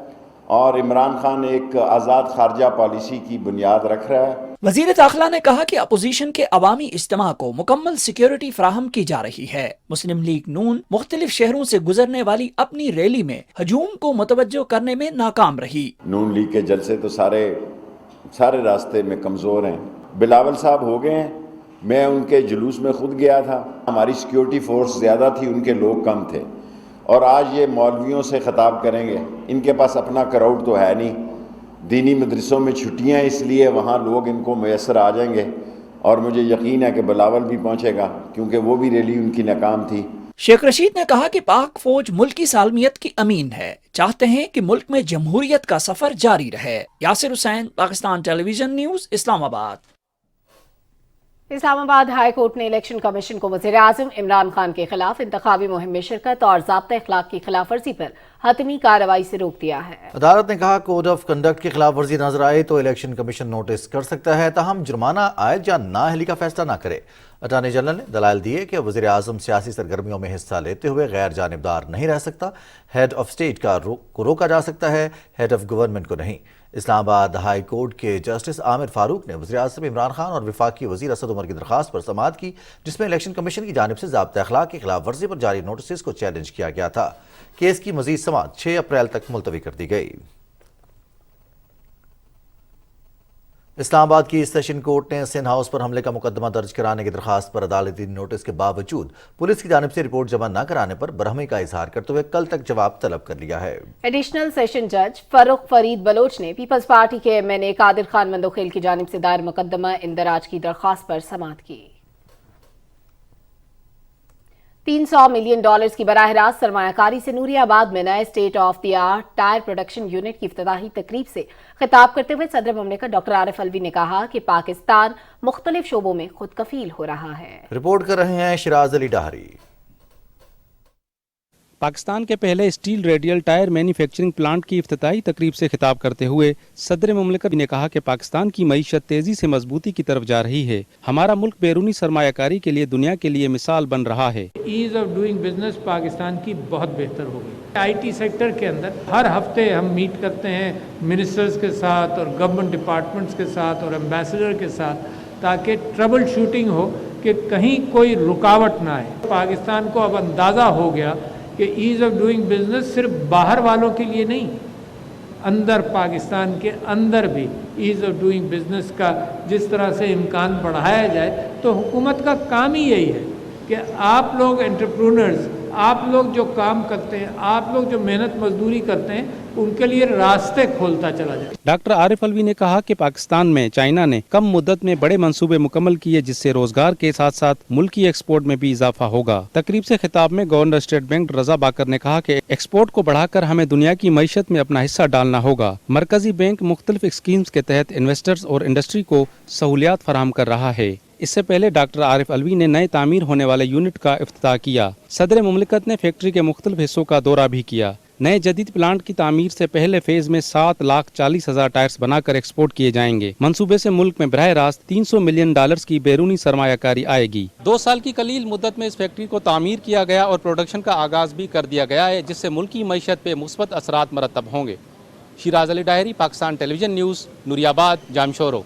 और इमरान खान एक आज़ाद खारजा पॉलिसी की बुनियाद रख रहा है। वजीर दाखिला ने कहा कि अपोजिशन के अवामी इज्तिमा को मुकम्मल सिक्योरिटी फराहम की जा रही है। मुस्लिम लीग नून मुख्तलिफ शहरों से गुजरने वाली अपनी रैली में हजूम को मुतवज्जो करने में नाकाम रही। नून लीग के जलसे तो सारे रास्ते में कमज़ोर हैं। बिलावल साहब हो गए हैं, मैं उनके जुलूस में खुद गया था। हमारी सिक्योरिटी फोर्स ज़्यादा थी, उनके लोग कम थे। और आज ये मौलवियों से ख़िताब करेंगे, इनके पास अपना क्राउड तो है नहीं। दीनी मदरसों में छुट्टियां, इसलिए वहाँ लोग इनको मैसर आ जाएंगे और मुझे यकीन है कि बिलावल भी पहुँचेगा क्योंकि वो भी रैली उनकी नाकाम थी। शेख रशीद ने कहा कि पाक फौज मुल्क की सालमियत की अमीन है, चाहते हैं कि मुल्क में जमहूरियत का सफर जारी रहे। Yasir Hussain, Pakistan television news, Islamabad. Islamabad high court ने इलेक्शन कमीशन को वज़ीर आज़म इमरान खान के खिलाफ इंतखाबी मुहिम में शिरकत और ज़ाब्ता इखलाक की खिलाफ वर्जी पर हतमी कार्रवाई से रोक दिया है। अदालत ने कहा कोड ऑफ कंडक्ट की खिलाफ वर्जी नजर आए तो इलेक्शन कमीशन नोटिस कर सकता है, ताहम जुर्माना आयद या नाअहली का फैसला न करे। अटॉर्नी जनरल ने दलाइल दिए कि वज़ीर आज़म सियासी सरगर्मियों में हिस्सा लेते हुए गैर जानिबदार नहीं रह सकता। हेड ऑफ स्टेट को रोका जा सकता है, हेड ऑफ गवर्नमेंट को नहीं। इस्लामाबाद हाई कोर्ट के जस्टिस आमिर फारूक ने वज़ीर आज़म इमरान खान और वफाकी वज़ीर असद उमर की दरख्वास्त पर समाअत की, जिसमें इलेक्शन कमीशन की जानिब से ज़ाब्ता इखलाक की खिलाफ वर्जी पर जारी नोटिस को चैलेंज किया गया था। केस की मज़ीद समाअत 6 अप्रैल तक मुलतवी कर दी गई। इस्लामाबाद की सेशन कोर्ट ने सिंध हाउस पर हमले का मुकदमा दर्ज कराने की दरखास्त पर अदालती नोटिस के बावजूद पुलिस की जानिब से रिपोर्ट जमा न कराने पर बरहमी का इजहार करते हुए कल तक जवाब तलब कर लिया है। एडिशनल सेशन जज फर्रुख फरीद बलोच ने पीपल्स पार्टी के MNA कादिर खान मंदोखेल की जानिब से दायर मुकदमा इंदराज की दरखास्त पर समाअत की। $300 मिलियन की बराह रास्त सरमायाकारी से नूरियाबाद में नए state of the art tyre production unit की इफ्तिताही तकरीब से खिताब करते हुए सदर मुमलिकत डॉक्टर आरिफ अलवी ने कहा कि पाकिस्तान मुख्तलिफ शोबों में खुद कफील हो रहा है। रिपोर्ट कर रहे हैं शिराज अली डाहरी। पाकिस्तान के पहले steel radial tyre manufacturing plant की इफ्तिताही तकरीब से खिताब करते हुए सदर मुमलिकत ने कहा कि पाकिस्तान की मईशत तेजी से मजबूती की तरफ जा रही है। हमारा मुल्क बैरूनी सरमायाकारी के लिए दुनिया के लिए मिसाल बन रहा है। Ease of doing business Pakistan की बहुत बेहतर हो गई। IT सेक्टर के अंदर हर हफ्ते हम मीट करते हैं मिनिस्टर्स के साथ और गवर्नमेंट डिपार्टमेंट्स के साथ और एम्बेसडर के साथ, ताकि ट्रबल शूटिंग हो कि कहीं कोई रुकावट ना आए। पाकिस्तान को अब अंदाज़ा हो गया कि ईज़ ऑफ डूइंग बिजनेस सिर्फ बाहर वालों के लिए नहीं, अंदर पाकिस्तान के अंदर भी ईज़ ऑफ डूइंग बिजनेस का जिस तरह से इम्कान बढ़ाया जाए, तो हुकूमत का काम ही यही है कि आप लोग एंटरप्रेन्योर्स, आप लोग जो काम करते हैं, आप लोग जो मेहनत मजदूरी करते हैं, उनके लिए रास्ते खोलता चला जाए। डॉक्टर आरिफ अलवी ने कहा कि पाकिस्तान में चाइना ने कम मुद्दत में बड़े मंसूबे मुकम्मल किए, जिससे रोजगार के साथ साथ मुल्की एक्सपोर्ट में भी इजाफा होगा। तकरीब से खिताब में गवर्नर स्टेट बैंक रजा बाकर ने कहा कि एक्सपोर्ट को बढ़ाकर हमें दुनिया की मईशत में अपना हिस्सा डालना होगा। मरकजी बैंक मुख्तलिफ स्कीम्स के तहत इन्वेस्टर्स और इंडस्ट्री को सहूलियात फराहम कर रहा है। इससे पहले डॉक्टर आरिफ अलवी ने नए तामीर होने वाले यूनिट का इफ्तिताह किया। सदर मुमलिकत ने फैक्ट्री के मुख्तलिफ हिस्सों का दौरा भी किया। नए जदीद प्लांट की तामीर से पहले फेज में 7,40,000 टायर्स बनाकर एक्सपोर्ट किए जाएंगे। मंसूबे से मुल्क में बराह रास्त $300 मिलियन की बैरूनी सरमायाकारी आएगी। 2 साल की कलील मुद्दत में इस फैक्ट्री को तामीर किया गया और प्रोडक्शन का आगाज भी कर दिया गया है, जिससे मुल्की मईशत पे मुस्बत असरात मरतब होंगे। Shiraz Ali Dairi, Pakistan television news, Nooriabad, Jamshoro.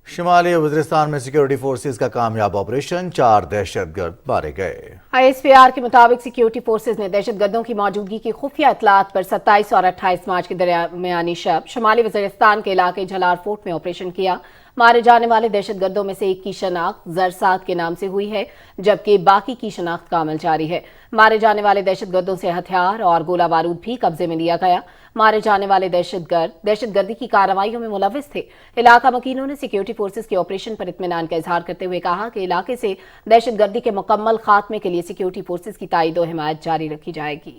शिमाली वज़ीरिस्तान में सिक्योरिटी फोर्सेज का कामयाब ऑपरेशन, 4 दहशतगर्द मारे गए। ISPR के मुताबिक सिक्योरिटी फोर्सेज ने दहशतगर्दों की मौजूदगी की खुफिया इतलात पर 27 और 28 मार्च के दरमियानी शब शिमाली वज़ीरिस्तान के इलाके झलार फोर्ट में ऑपरेशन किया। मारे जाने वाले दहशतगर्दों में से एक की शनाख्त जरसाद के नाम से हुई है, जबकि बाकी की शनाख्त का अमल जारी है। मारे जाने वाले दहशतगर्दों से हथियार और गोला बारूद भी कब्जे में लिया गया। मारे जाने वाले दहशतगर्द दहशतगर्दी की कार्रवाइयों में मुलविस थे। इलाका मकीनों ने सिक्योरिटी फोर्सेज के ऑपरेशन पर इत्मीनान का इजहार करते हुए कहा कि इलाके से दहशतगर्दी के मुकम्मल खात्मे के लिए सिक्योरिटी फोर्सेज की ताईद और हिमायत जारी रखी जाएगी।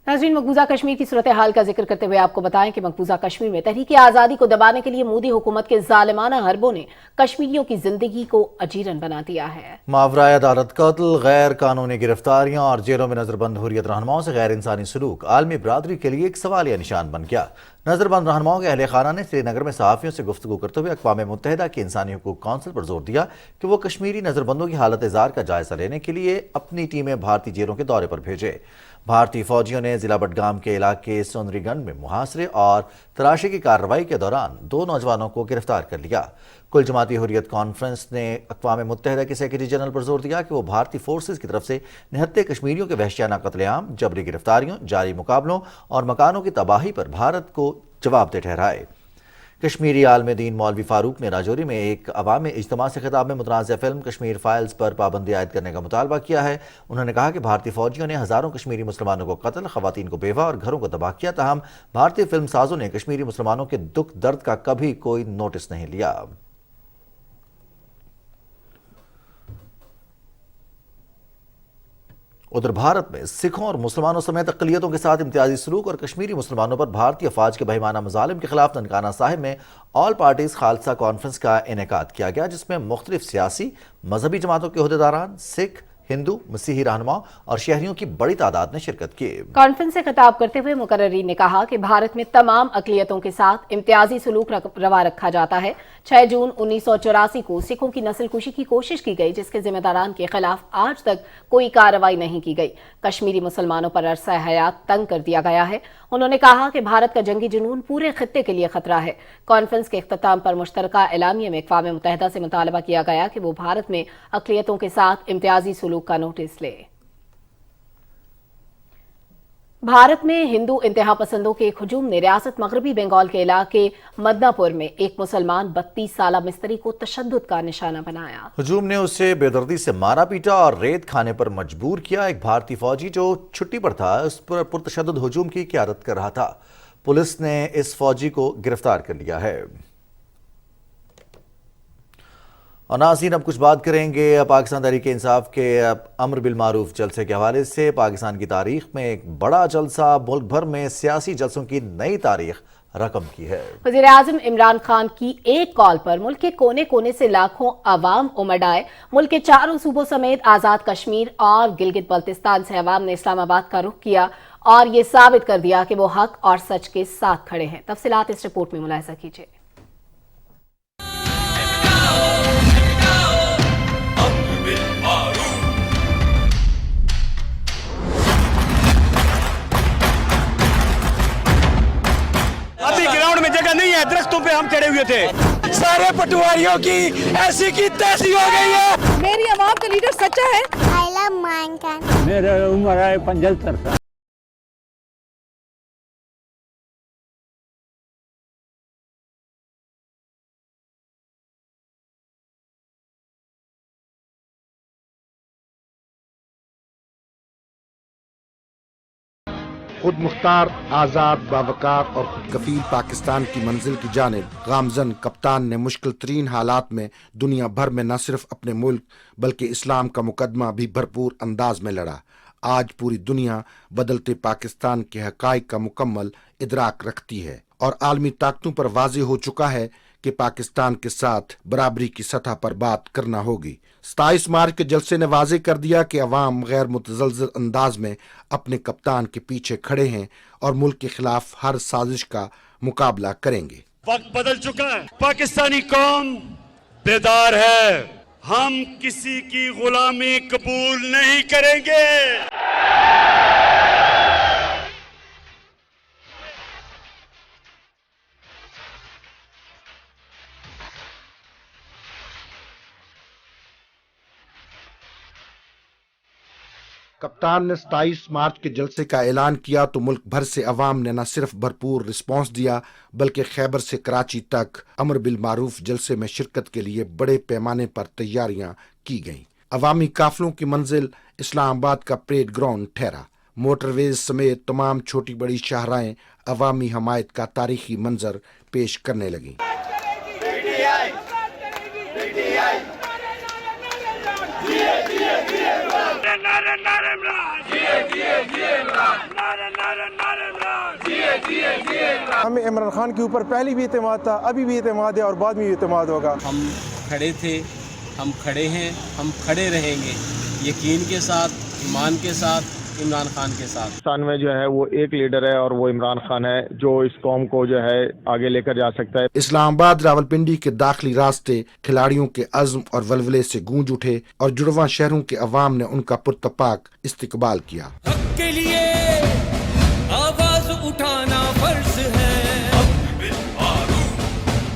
नाज़रीन, मकबूजा कश्मीर की सूरत हाल का जिक्र करते हुए आपको बताएं कि मकबूजा कश्मीर में तहरीक आज़ादी को दबाने के लिए मोदी हुकूमत के जालिमाना हरबों ने कश्मीरियों की जिंदगी को अजीरन बना दिया है। मावराए अदालत कत्ल, गैर कानूनी गिरफ्तारियां और जेलों में नजरबंद हुर्रियत रहनुमाओं से गैर इंसानी सलूक आलमी बरादरी के लिए एक सवालिया निशान बन गया। नजरबंद रहनुमाओं के अहले खाना ने श्रीनगर में सहाफ़ियों से गुफ्तगू करते हुए अक़वाम मुत्तहिदा की इंसानी हुकूक काउंसिल पर जोर दिया कि वो कश्मीरी नजरबंदों की हालत जार का जायजा लेने के लिए अपनी टीमें भारतीय जेलों के दौरे पर भेजे। भारतीय फौजियों ने जिला बडगाम के इलाके सोनरीगंज में मुहासरे और तलाशी की कार्रवाई के दौरान 2 नौजवानों को गिरफ्तार कर लिया। कुल जमाती हुर्रियत कॉन्फ्रेंस ने अक़वाम मुत्तहिदा के सेक्रेटरी जनरल पर जोर दिया कि वो भारतीय फोर्सेज की तरफ से निहत्ते कश्मीरियों के वहशियाना कत्लेआम, जबरी गिरफ्तारियों, जारी मुकाबलों और मकानों की तबाही पर भारत को जवाबदेह ठहराए। कश्मीरी आलम दीन मौलवी फारूक ने राजौरी में एक अवामी इज्तिमा से खिताब में मुतनाज़ फिल्म कश्मीर फाइल्स पर पाबंदी आयद करने का मुतालबा किया है। उन्होंने कहा कि भारतीय फौजियों ने हज़ारों कश्मीरी मुसलमानों को कत्ल, ख़वातीन को बेवा और घरों को तबाह किया, ताहम भारतीय फिल्म साजों ने कश्मीरी मुसलमानों के दुख दर्द का कभी कोई नोटिस नहीं लिया। उधर भारत में सिखों और मुसलमानों समेत अक़लियतों के साथ इम्तियाजी सलूक और कश्मीरी मुसलमानों पर भारतीय फ़ौज के बहिमाना मज़ालिम के खिलाफ ननकाना साहिब में ऑल पार्टीज़ खालसा कॉन्फ्रेंस का इनेकाद किया गया, जिसमें मुख्तलिफ सियासी मजहबी जमातों के ओहदेदारान, सिख, हिंदू, मसीही रहनुमा और शहरियों की बड़ी तादाद ने शिरकत की। कॉन्फ्रेंस से खिताब करते हुए मुकर्ररीन ने कहा कि भारत में तमाम अक़लियतों के साथ इम्तियाजी सलूक रवा रखा जाता है। 6 जून 1984 को सिखों की नस्लकुशी की कोशिश की गई, जिसके जिम्मेदारान के खिलाफ आज तक कोई कार्रवाई नहीं की गई। कश्मीरी मुसलमानों पर अरसा हयात तंग कर दिया गया है। उन्होंने कहा कि भारत का जंगी जुनून पूरे खित्ते के लिए खतरा है। कॉन्फ्रेंस के इख्तिताम पर मुश्तरका एलामिया में अक़वाम मुत्तहिदा से मुतालबा किया गया कि वो भारत में अक़लियतों के साथ इम्तियाजी सलूक का नोटिस ले। भारत में हिंदू इंतहा पसंदों के एक हुजूम ने रियासत मगरबी बंगाल के इलाके मदनापुर में एक मुसलमान 32 साला मिस्त्री को तशद्दुद का निशाना बनाया। हुजूम ने उसे बेदर्दी से मारा पीटा और रेत खाने पर मजबूर किया। एक भारतीय फौजी जो छुट्टी पर था उस पर पुरतशद्दुद हुजूम की क़ियादत कर रहा था। पुलिस ने इस फौजी को गिरफ्तार कर लिया है। اور ناظرین اب کچھ بات کریں گے پاکستان تحریک انصاف کے امر بالمعروف جلسے کے حوالے سے۔ پاکستان کی تاریخ میں ایک بڑا جلسہ، ملک بھر میں سیاسی جلسوں کی نئی تاریخ رقم کی ہے۔ وزیر اعظم عمران خان کی ایک کال پر ملک کے کونے کونے سے لاکھوں عوام امڈ آئے۔ ملک کے چاروں صوبوں سمیت آزاد کشمیر اور گلگت بلتستان سے عوام نے اسلام آباد کا رخ کیا اور یہ ثابت کر دیا کہ وہ حق اور سچ کے ساتھ کھڑے ہیں۔ تفصیلات اس رپورٹ میں ملاحظہ کیجیے۔ ابھی گراؤنڈ میں جگہ نہیں ہے، درختوں پہ ہم چڑھے ہوئے تھے، سارے پٹواریوں کی ایسی کی تیسی ہو گئی ہے۔ میری عوام کا لیڈر سچا ہے۔ میرا عمر ہے 75 سال۔ خود مختار، آزاد، باوقار اور خود کفیل پاکستان کی منزل کی جانب گامزن کپتان نے مشکل ترین حالات میں دنیا بھر میں نہ صرف اپنے ملک بلکہ اسلام کا مقدمہ بھی بھرپور انداز میں لڑا۔ آج پوری دنیا بدلتے پاکستان کے حقائق کا مکمل ادراک رکھتی ہے اور عالمی طاقتوں پر واضح ہو چکا ہے کہ پاکستان کے ساتھ برابری کی سطح پر بات کرنا ہوگی۔ 27 مارچ کے جلسے نے واضح کر دیا کہ عوام غیر متزلزل انداز میں اپنے کپتان کے پیچھے کھڑے ہیں اور ملک کے خلاف ہر سازش کا مقابلہ کریں گے۔ وقت بدل چکا ہے، پاکستانی قوم بیدار ہے، ہم کسی کی غلامی قبول نہیں کریں گے۔ کپتان نے 27 مارچ کے جلسے کا اعلان کیا تو ملک بھر سے عوام نے نہ صرف بھرپور رسپانس دیا بلکہ خیبر سے کراچی تک امر بالمعروف جلسے میں شرکت کے لیے بڑے پیمانے پر تیاریاں کی گئیں۔ عوامی قافلوں کی منزل اسلام آباد کا پریڈ گراؤنڈ ٹھہرا۔ موٹر ویز سمیت تمام چھوٹی بڑی شاہراہیں عوامی حمایت کا تاریخی منظر پیش کرنے لگیں۔ ہمیں عمران خان کے اوپر پہلی بھی اعتماد تھا، ابھی بھی اعتماد ہے اور بعد میں بھی اعتماد ہوگا۔ ہم کھڑے تھے، ہم کھڑے ہیں، ہم کھڑے رہیں گے، یقین کے ساتھ، ایمان کے ساتھ، عمران خان کے ساتھ۔ پاکستان میں جو ہے وہ ایک لیڈر ہے اور وہ عمران خان ہے جو اس قوم کو جو ہے آگے لے کر جا سکتا ہے۔ اسلام آباد راولپنڈی کے داخلی راستے کھلاڑیوں کے عزم اور ولولے سے گونج اٹھے اور جڑواں شہروں کے عوام نے ان کا پرتپاک استقبال کیا۔ حق کے لیے آواز اٹھانا فرض ہے،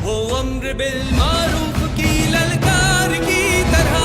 وہ امر بالمعروف کی للکار کی طرح۔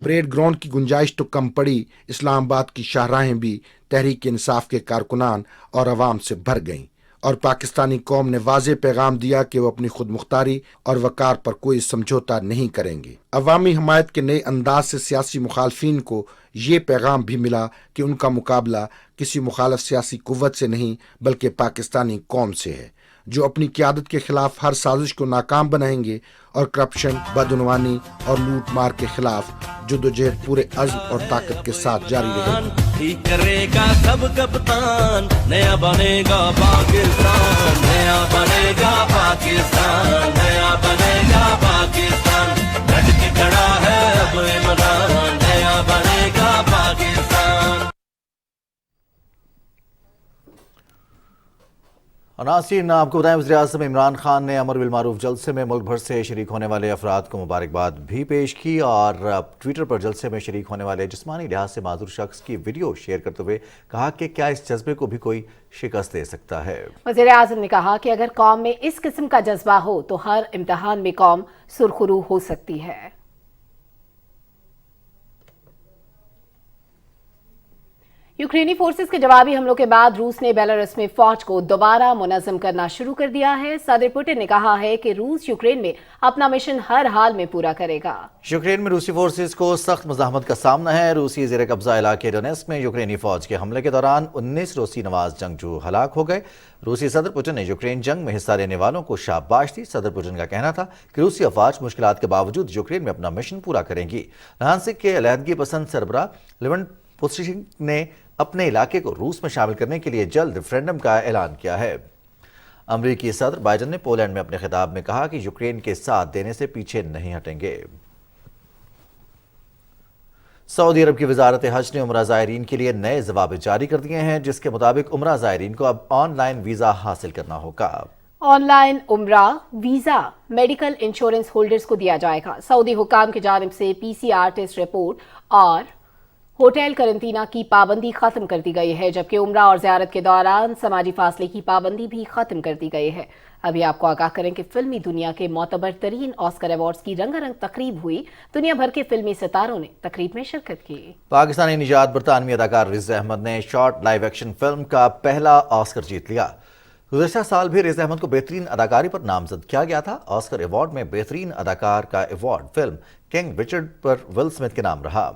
پریڈ گراؤنڈ کی گنجائش تو کم پڑی، اسلام آباد کی شاہراہیں بھی تحریک انصاف کے کارکنان اور عوام سے بھر گئیں اور پاکستانی قوم نے واضح پیغام دیا کہ وہ اپنی خود مختاری اور وقار پر کوئی سمجھوتا نہیں کریں گے۔ عوامی حمایت کے نئے انداز سے سیاسی مخالفین کو یہ پیغام بھی ملا کہ ان کا مقابلہ کسی مخالف سیاسی قوت سے نہیں بلکہ پاکستانی قوم سے ہے، جو اپنی قیادت کے خلاف ہر سازش کو ناکام بنائیں گے اور کرپشن، بدعنوانی اور لوٹ مار کے خلاف جدوجہد پورے عزم اور طاقت کے ساتھ جاری رہے گی۔ ٹھیک کرے گا سب کپتان، نیا بنے گا پاکستان، نیا بنے گا پاکستان، نیا بنے گا پاکستان، ڈٹ کے کھڑا ہے اب عمران، نیا بنے گا پاکستان۔ ناظرین آپ کو بتائیں وزیر اعظم عمران خان نے امر بالمعروف جلسے میں ملک بھر سے شریک ہونے والے افراد کو مبارکباد بھی پیش کی اور ٹویٹر پر جلسے میں شریک ہونے والے جسمانی لحاظ سے معذور شخص کی ویڈیو شیئر کرتے ہوئے کہا کہ کیا اس جذبے کو بھی کوئی شکست دے سکتا ہے۔ وزیر اعظم نے کہا کہ اگر قوم میں اس قسم کا جذبہ ہو تو ہر امتحان میں قوم سرخرو ہو سکتی ہے۔ यूक्रेनी फोर्सेस के जवाबी हमलों के बाद रूस ने बेलारूस में फौज को दोबारा मुनज़्ज़म करना शुरू कर दिया है। सदर पुतिन ने कहा है कि रूस यूक्रेन में अपना मिशन हर हाल में पूरा करेगा। यूक्रेन में रूसी फोर्सेस को सख्त मुज़ाहमत का सामना है। रूसी ज़ेर कब्जा इलाके डोनेस्क में यूक्रेनी फौज के हमले के दौरान 19 रूसी नवाज जंगजू हलाक हो गए। रूसी सदर पुतिन ने यूक्रेन जंग में हिस्सा लेने वालों को शाबाश दी। सदर पुतिन का कहना था कि रूसी अफवाज मुश्किलात के बावजूद यूक्रेन में अपना मिशन पूरा करेंगी। लुहानस्क के अलहदगी पसंद सरबराह लेवेंट पोस्टिशिन ने अपने इलाके को रूस में शामिल करने के लिए जल्द रेफरेंडम का ऐलान किया है। अमरीकी सदर बाइडेन ने पोलैंड में अपने खिताब में कहा कि यूक्रेन के साथ देने से पीछे नहीं हटेंगे। सऊदी अरब की वजारत हज ने उम्रा ज़ायरीन के लिए नए ज़वाबित जारी कर दिए हैं, जिसके मुताबिक उम्रा ज़ायरीन को अब ऑनलाइन वीज़ा हासिल करना होगा। ऑनलाइन उम्रा वीजा मेडिकल इंश्योरेंस होल्डर्स को दिया जाएगा। सऊदी हुकाम की जानिब से PCR टेस्ट रिपोर्ट और होटल करंतना की पाबंदी खत्म कर दी गई है, जबकि उम्रा और ज़ियारत के दौरान समाजी फासले की पाबंदी भी खत्म कर दी गई है। अभी आपको आगाह करें कि फिल्मी दुनिया के मोतबर तरीन ऑस्कर अवार्ड्स की रंगारंग तकरीब हुई। दुनिया भर के फिल्मी सितारों ने तकरीब में शिरकत की। पाकिस्तानी निजात बरतानवी अदाकार रिज अहमद ने शॉर्ट लाइव एक्शन फिल्म का पहला ऑस्कर जीत लिया। गुज़श्ता साल भी रिज अहमद को बेहतरीन अदाकारी पर नामजद किया गया था। ऑस्कर अवार्ड में बेहतरीन अदाकार का अवार्ड फिल्म किंग रिचर्ड पर विल स्मिथ के नाम रहा।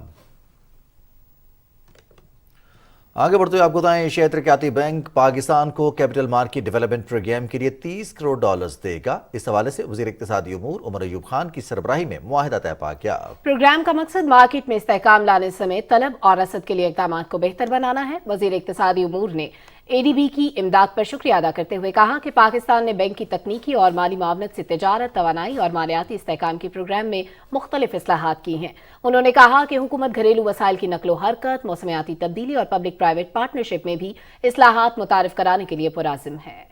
आगे बढ़ते हुए आपको बताएं, एशियाई तरक्याती बैंक पाकिस्तान को कैपिटल मार्केट डेवलपमेंट प्रोग्राम के लिए $30 करोड़ देगा। इस हवाले से वज़ीर इक़्तिसादी उमूर उमर अयूब खान की सरबराही में मुआहिदा तय पा गया। प्रोग्राम का मकसद मार्केट में इस्तेहकाम लाने समेत तलब और रसद के लिए इक़दामात को बेहतर बनाना है। वज़ीर इक़्तिसादी उमूर ने ADB की इमदाद पर शुक्रिया अदा करते हुए कहा कि पाकिस्तान ने बैंक की तकनीकी और माली मामलत से तिजारत, तवानाई और मालियाती इस्तेहकाम के प्रोग्राम में मुख्तलिफ इस्लाहात की हैं। उन्होंने कहा कि हुकूमत घरेलू वसाइल की नकलो हरकत, मौसमियाती तब्दीली और पब्लिक प्राइवेट पार्टनरशिप में भी इस्लाहात मुतारिफ कराने के लिए पुराज़िम है।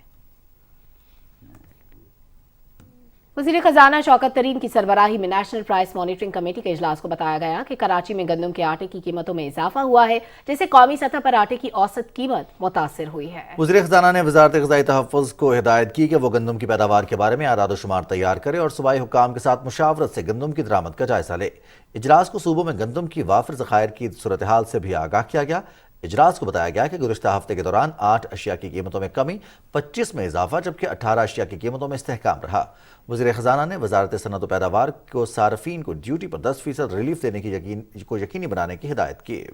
वज़ीर ख़जाना शौकत तरीन की सरबराही में नेशनल प्राइस मॉनिटरिंग कमेटी के इजलास को बताया गया कि कराची में गंदम के आटे की कीमतों में इजाफा हुआ है, जिससे कौमी सतह पर आटे की औसत कीमत मुतासिर हुई है। वज़ीर ख़जाना ने वज़ारत ग़िज़ाई तहफ़्फ़ुज़ को हिदायत की कि वो गंदम की पैदावार के बारे में आदाद शुमार तैयार करे और सूबाई हुकाम के साथ मुशावरत से गंदम की दरामद का जायजा ले। इजलास को सूबों में गंदम की वाफिर ज़खायर की सूरत हाल से भी आगाह किया गया। इजलास को बताया गया कि गुज़श्ता हफ्ते के दौरान 8 अशिया की कीमतों में कमी, 25 में इजाफा, जबकि 18 अशिया की कीमतों में इस्तेहकाम रहा। वज़ीर ख़जाना ने वज़ारत सनअत व पैदावार को सारफीन को ड्यूटी पर 10% रिलीफ देने की यकीनी बनाने की हिदायत की।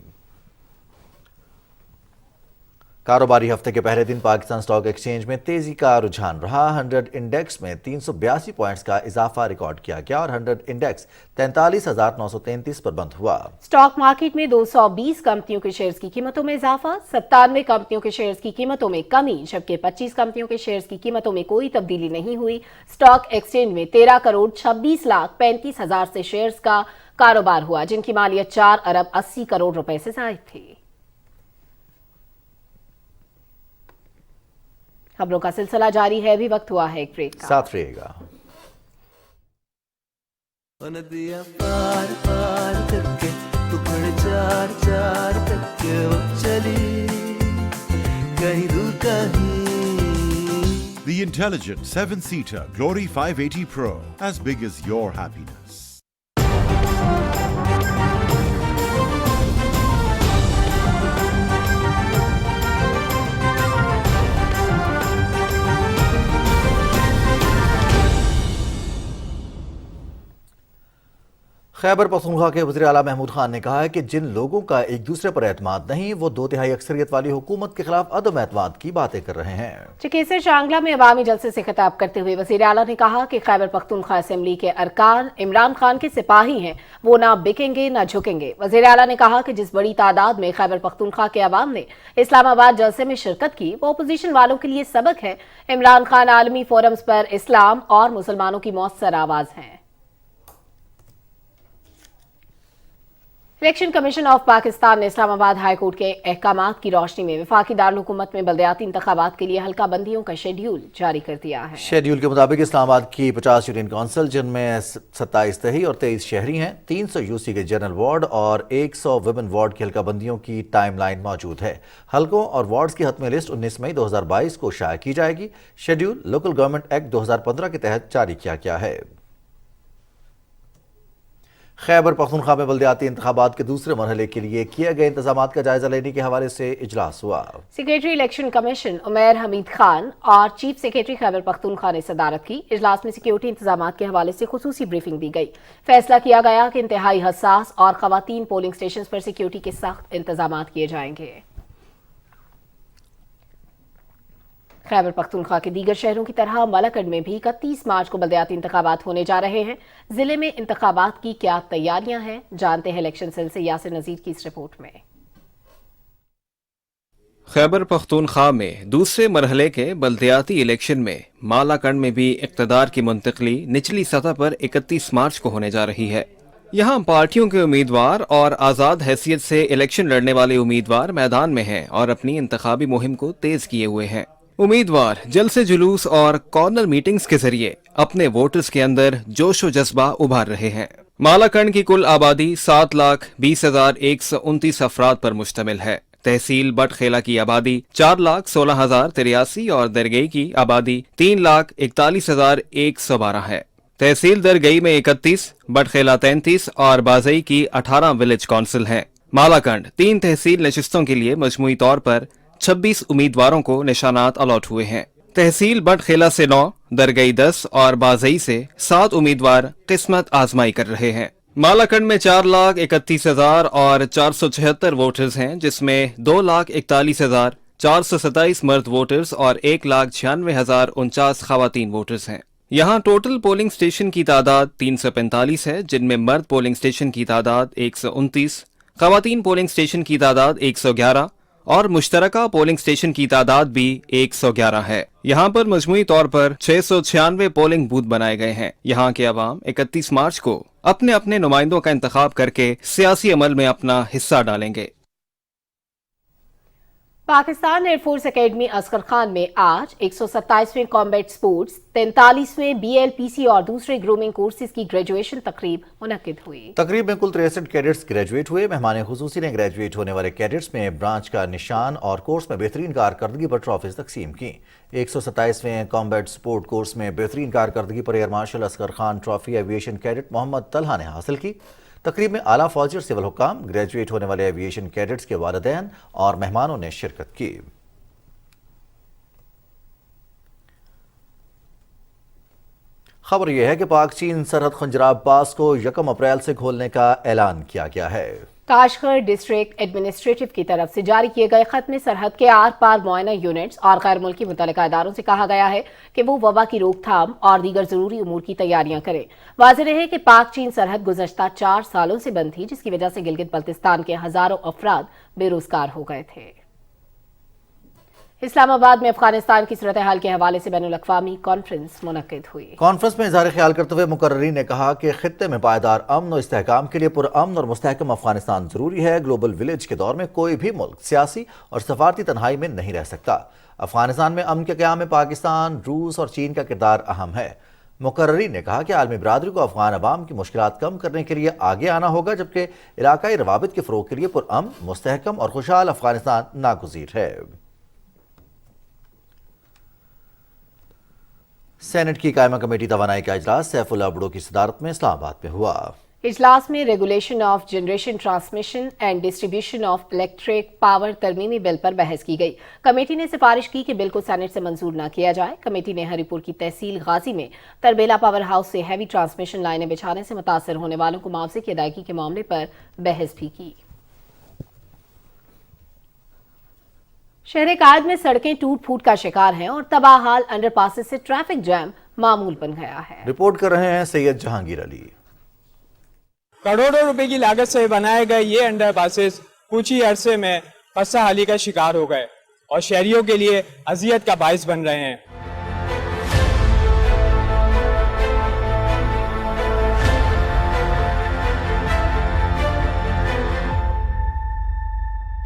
कारोबारी हफ्ते के पहले दिन पाकिस्तान स्टॉक एक्सचेंज में तेजी का रुझान रहा। 100 इंडेक्स में 382 पॉइंट्स का इजाफा रिकॉर्ड किया गया और 100 इंडेक्स 43,933 पर बंद हुआ। स्टॉक मार्केट में 220 कंपनियों के शेयर्स की कीमतों में इजाफा, 97 कंपनियों के शेयर्स की कीमतों में कमी, जबकि 25 कंपनियों के शेयर्स की कीमतों में कोई तब्दीली नहीं हुई। स्टॉक एक्सचेंज में 13,26,35,000 से शेयर्स का कारोबार हुआ, जिनकी मालियत 4 अरब 80 करोड़ रुपए से जायद थी। खबरों का सिलसिला जारी है, अभी वक्त हुआ है एक ब्रेक का। साथ रहिएगा। नदियाँ पार पार करके टुकड़े चार चार करके वो चली कहीं दूर कहीं। The intelligent 7-seater Glory 580 Pro, as big as your happiness. Khyber Pakhtunkhwa के वज़ीर आला महमूद खान ने कहा है कि जिन लोगों का एक दूसरे पर एतमाद नहीं, वो 2/3 अक्सरियत वाली हुकूमत के खिलाफ अदम एतमाद की बातें कर रहे हैं। चकेसर शांगला में अवामी जलसे से खिताब करते हुए वज़ीर आला ने कहा कि खैबर पख्तूनख्वा असेंबली के अरकान इमरान खान के सिपाही हैं, वो ना बिकेंगे ना झुकेंगे। वज़ीर आला ने कहा कि जिस बड़ी तादाद में खैबर पख्तूनख्वा के अवाम ने इस्लामाबाद जलसे में शिरकत की, वो अपोजिशन वालों के लिए सबक है। इमरान खान आलमी फोरम्स पर इस्लाम और मुसलमानों की मौसर आवाज हैं। इलेक्शन कमीशन ऑफ पाकिस्तान ने इस्लामाबाद हाई कोर्ट के अहकामात की रोशनी में वफाकी दारुल हुकूमत में बल्दियाती इंतखाबात के लिए हल्का बंदियों का शेड्यूल जारी कर दिया है। शेड्यूल के मुताबिक इस्लामाबाद की 50 यूनियन काउंसिल, जिनमें 27 तही और 23 शहरी हैं, 300 यूसी के जनरल वार्ड और 100 विमेन वार्ड की हल्का बंदियों की टाइमलाइन मौजूद है। हल्कों और वार्ड्स की हतमी लिस्ट 19 मई 2022 को शाया की जाएगी। शेड्यूल लोकल गवर्नमेंट एक्ट 2015 के तहत जारी किया गया है। خیبر پختونخوا میں بلدیاتی انتخابات کے دوسرے مرحلے کے لیے کیے گئے انتظامات کا جائزہ لینے کے حوالے سے اجلاس ہوا۔ سیکریٹری الیکشن کمیشن عمیر حمید خان اور چیف سیکریٹری خیبر پختونخوا نے صدارت کی۔ اجلاس میں سیکیورٹی انتظامات کے حوالے سے خصوصی بریفنگ دی گئی۔ فیصلہ کیا گیا کہ انتہائی حساس اور خواتین پولنگ اسٹیشنز پر سیکیورٹی کے سخت انتظامات کیے جائیں گے۔ خیبر پختونخوا کے دیگر شہروں کی طرح مالاکنڈ میں بھی 31 مارچ کو بلدیاتی انتخابات ہونے جا رہے ہیں۔ ضلع میں انتخابات کی کیا تیاریاں ہیں، جانتے ہیں الیکشن سیل سے یاسر نذیر کی اس رپورٹ میں۔ خیبر پختونخوا میں دوسرے مرحلے کے بلدیاتی الیکشن میں مالاکنڈ میں بھی اقتدار کی منتقلی نچلی سطح پر 31 مارچ کو ہونے جا رہی ہے۔ یہاں پارٹیوں کے امیدوار اور آزاد حیثیت سے الیکشن لڑنے والے امیدوار میدان میں ہیں اور اپنی انتخابی مہم کو تیز کیے ہوئے ہیں۔ امیدوار جلسے جلوس اور کارنر میٹنگز کے ذریعے اپنے ووٹرز کے اندر جوش و جذبہ ابھار رہے ہیں۔ مالاکنڈ کی کل آبادی 7,20,129 افراد پر مشتمل ہے۔ تحصیل بٹ خیلہ کی آبادی 4,16,083 اور درگئی کی آبادی 3,41,112 ہے۔ تحصیل درگئی میں 31، بٹ خیلہ 33 اور بازئی کی 18 ولیج کونسل ہیں۔ مالاکنڈ 3 تحصیل نشستوں کے لیے مجموعی طور پر 26 امیدواروں کو نشانات الاٹ ہوئے ہیں۔ تحصیل بٹ خیلہ سے 9، درگئی 10 اور بازئی سے 7 امیدوار قسمت آزمائی کر رہے ہیں۔ مالاکنڈ میں 4,31,000 اور 476 ووٹرز ہیں، جس میں 2,41,427 مرد ووٹرز اور 1,96,049 خواتین ووٹرز ہیں۔ یہاں ٹوٹل پولنگ سٹیشن کی تعداد 345 ہے، جن میں مرد پولنگ سٹیشن کی تعداد 129، خواتین پولنگ سٹیشن کی تعداد 111 اور مشترکہ پولنگ سٹیشن کی تعداد بھی 111 ہے۔ یہاں پر مجموعی طور پر 696 پولنگ بوتھ بنائے گئے ہیں۔ یہاں کے عوام 31 مارچ کو اپنے اپنے نمائندوں کا انتخاب کر کے سیاسی عمل میں اپنا حصہ ڈالیں گے۔ Pakistan air force academy Asghar Khan میں آج 127ویں کامبیٹ سپورٹس، 43ویں BLPC اور دوسرے گرومنگ کورسز کی گریجویشن تقریب منعقد ہوئی۔ تقریب میں کل 63 کیڈٹس گریجویٹ ہوئے۔ مہمان خصوصی نے گریجویٹ ہونے والے کیڈٹس میں برانچ کا نشان اور کورس میں بہترین کارکردگی پر ٹرافیز تقسیم کی۔ 127ویں کامبیٹ سپورٹ کورس میں بہترین کارکردگی پر air marshal Asghar Khan trophy aviation cadet Muhammad Talha نے حاصل کی۔ تقریب میں اعلیٰ فوجی اور سول حکام، گریجویٹ ہونے والے ایویشن کیڈٹس کے والدین اور مہمانوں نے شرکت کی۔ خبر یہ ہے کہ پاک چین سرحد خنجراب پاس کو 1 اپریل سے کھولنے کا اعلان کیا گیا ہے۔ کاشغر ڈسٹرکٹ ایڈمنسٹریٹو کی طرف سے جاری کیے گئے خط میں سرحد کے آر پار معائنہ یونٹس اور غیر ملکی متعلقہ اداروں سے کہا گیا ہے کہ وہ وبا کی روک تھام اور دیگر ضروری امور کی تیاریاں کریں۔ واضح رہے کہ پاک چین سرحد گزشتہ 4 سالوں سے بند تھی، جس کی وجہ سے گلگت بلتستان کے ہزاروں افراد بے روزگار ہو گئے تھے۔ اسلام آباد میں افغانستان کی صورتحال کے حوالے سے بین الاقوامی کانفرنس منعقد ہوئی۔ کانفرنس میں اظہار خیال کرتے ہوئے مقررین نے کہا کہ خطے میں پائیدار امن و استحکام کے لیے پرامن اور مستحکم افغانستان ضروری ہے۔ گلوبل ولیج کے دور میں کوئی بھی ملک سیاسی اور سفارتی تنہائی میں نہیں رہ سکتا۔ افغانستان میں امن کے قیام میں پاکستان، روس اور چین کا کردار اہم ہے۔ مقررین نے کہا کہ عالمی برادری کو افغان عوام کی مشکلات کم کرنے کے لیے آگے آنا ہوگا، جبکہ علاقائی روابط کے فروغ کے لیے پرامن، مستحکم اور خوشحال افغانستان ناگزیر ہے۔ سینٹ کی قائمہ کمیٹی توانائی کا اجلاس سیف اللہ بڑو کی صدارت میں اسلام آباد میں ہوا۔ اجلاس میں regulation of generation transmission and distribution of electric power ترمیمی بل پر بحث کی گئی۔ کمیٹی نے سفارش کی کہ بل کو سینٹ سے منظور نہ کیا جائے۔ کمیٹی نے ہری پور کی تحصیل غازی میں تربیلا پاور ہاؤس سے ہیوی ٹرانسمیشن لائنیں بچھانے سے متاثر ہونے والوں کو معاوضے کی ادائیگی کے معاملے پر بحث بھی کی۔ شہر قائد میں سڑکیں ٹوٹ پھوٹ کا شکار ہیں اور تباہ حال انڈر پاسز سے ٹریفک جام معمول بن گیا ہے۔ رپورٹ کر رہے ہیں سید جہانگیر علی۔ کروڑوں روپے کی لاگت سے بنائے گئے یہ انڈر پاسز کچھ ہی عرصے میں پسہ حالی کا شکار ہو گئے اور شہریوں کے لیے اذیت کا باعث بن رہے ہیں۔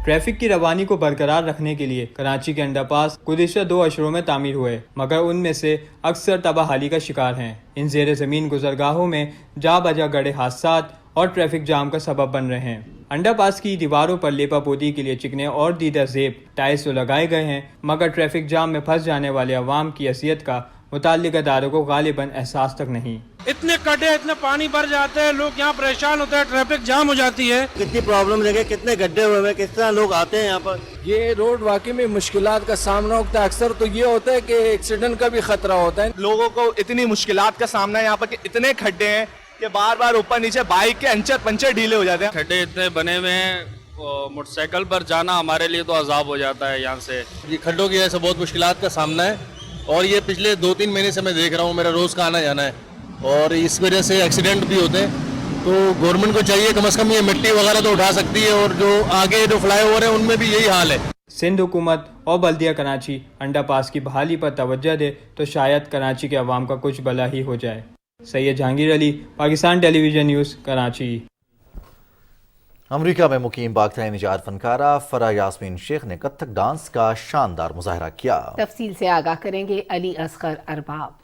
ٹریفک کی روانی کو برقرار رکھنے کے لیے کراچی کے انڈر پاس گزشتہ 2 اشروں میں تعمیر ہوئے، مگر ان میں سے اکثر تباہ حالی کا شکار ہیں۔ ان زیر زمین گزرگاہوں میں جا بجا گڑھے حادثات اور ٹریفک جام کا سبب بن رہے ہیں۔ انڈر پاس کی دیواروں پر لیپا پوتی کے لیے چکنے اور دیدہ زیب ٹائلز تو لگائے گئے ہیں، مگر ٹریفک جام میں پھنس جانے والے عوام کی اذیت کا मुताल्लिक़ इदारों को गालिबन एहसास तक नहीं। इतने गड्ढे, इतने पानी भर जाते हैं, लोग यहाँ परेशान होते हैं, ट्रैफिक जाम हो जाती है। कितनी प्रॉब्लम देखे, कितने गड्ढे हुए हैं, किस तरह लोग आते हैं यहाँ पर। ये रोड वाकई में मुश्किलात का सामना होता है। अक्सर तो ये होता है कि एक्सीडेंट का भी खतरा होता है। लोगों को इतनी मुश्किलात का सामना है यहाँ पर कि इतने खड्डे हैं कि बार बार ऊपर नीचे बाइक के अंचर पंचर ढीले हो जाते हैं। खड्डे इतने बने हुए हैं, मोटरसाइकिल पर जाना हमारे लिए तो अजाब हो जाता है यहाँ से। ये खड्डों की वजह से बहुत मुश्किलात का सामना है और ये पिछले 2-3 महीने से मैं देख रहा हूँ, मेरा रोज़ का आना जाना है और इस वजह से एक्सीडेंट भी होते हैं। तो गवर्नमेंट को चाहिए कम से कम ये मिट्टी वगैरह तो उठा सकती है और जो आगे जो फ्लाईओवर है उनमें भी यही हाल है। सिंध हुकूमत और बल्दिया कराची अंडरपास की बहाली पर तवज्जो दे तो शायद कराची के अवाम का कुछ भला ही हो जाए। Syed Jahangir Ali, Pakistan television news, Karachi. America में मुकीम पाकिस्तानी निजात फनकारा फराह यास्मीन शेख ने कथक डांस का शानदार मुजाहरा किया। तफसील से आगाह करेंगे अली असगर अरबाब।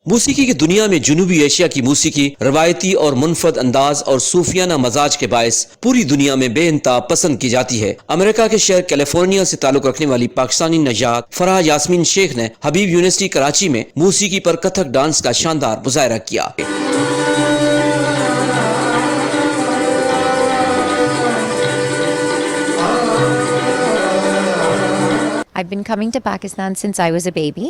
मौसीकी की दुनिया में जनूबी एशिया की मौसीकी रवायती और मुनफरद अंदाज और सूफियाना मजाज के बायस पूरी दुनिया में बेइंतहा पसंद की जाती है। अमेरिका के शहर कैलिफोर्निया से ताल्लुक रखने वाली पाकिस्तानी नजात फराह यास्मीन शेख ने हबीब यूनिवर्सिटी कराची में मौसीकी पर कथक डांस का शानदार मुजाहरा किया। I've been coming to Pakistan since I was a baby.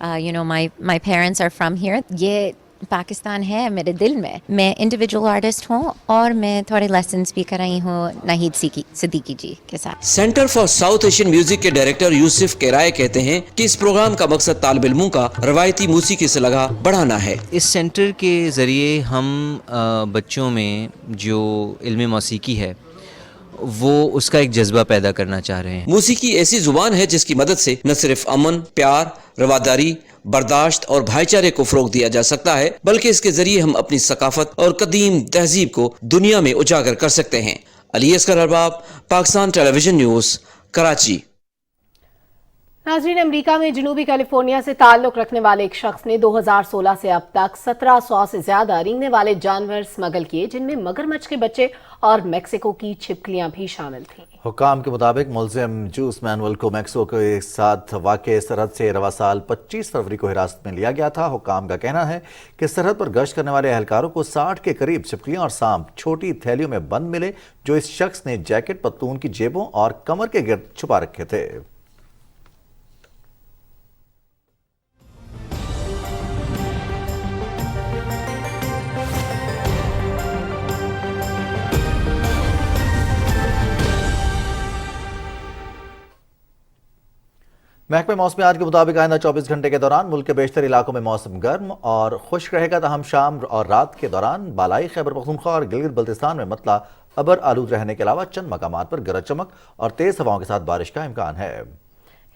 My parents are from here. ये पाकिस्तान है मेरे दिल में। मैं इंडिविजुअल आर्टिस्ट हूँ और मैं थोड़े लेसन्स भी कराई हूँ नाहिद सिद्दीकी जी के साथ। Centre for south Asian music के डायरेक्टर यूसुफ केराय कहते हैं कि इस प्रोग्राम का मकसद तालिब इल्मों का रवायती मौसीकी से लगाव बढ़ाना है। इस सेंटर के ज़रिए हम बच्चों में जो इल्म मौसीकी है वो उसका एक जज्बा पैदा करना चाह रहे हैं। मौसीकी ऐसी जुबान है जिसकी मदद से न सिर्फ अमन, प्यार, रवादारी, बर्दाश्त और भाईचारे को फरोग दिया जा सकता है बल्कि इसके जरिए हम अपनी सकाफत और कदीम तहजीब को दुनिया में उजागर कर सकते हैं। Ali Asghar Arbab, Pakistan television news, Karachi. नाज़रीन, अमेरिका में जनूबी कैलिफोर्निया से ताल्लुक रखने वाले एक शख्स ने 2016 से अब तक 1700 से ज्यादा रेंगने वाले जानवर स्मगल किए, जिनमें मगरमच्छ के बच्चे और मैक्सिको की छिपकलियां भी शामिल थीं। हुक्काम के मुताबिक मुलजिम जूस मैनुअल को मैक्सिको के साथ वाक़े सरहद से रवा साल 25 फरवरी को हिरासत में लिया गया था। हुक्काम का कहना है कि सरहद पर गश्त करने वाले एहलकारों को 60 के करीब छिपकलियां और सांप छोटी थैलियों में बंद मिले, जो इस शख्स ने जैकेट, पतलून की जेबों और कमर के गिर्द छुपा रखे थे। महकमे मौसमियात के मुताबिक आइंदा 24 घंटे के दौरान मुल्क के बेशतर इलाकों में मौसम गर्म और खुश्क रहेगा, तहम शाम और रात के दौरान बालाई खैबर पख्तूनख्वा और गिलगित बल्तिस्तान में मतला अबर आलूद रहने के अलावा चंद मकामात पर गरज चमक और तेज हवाओं के साथ बारिश का इम्कान है।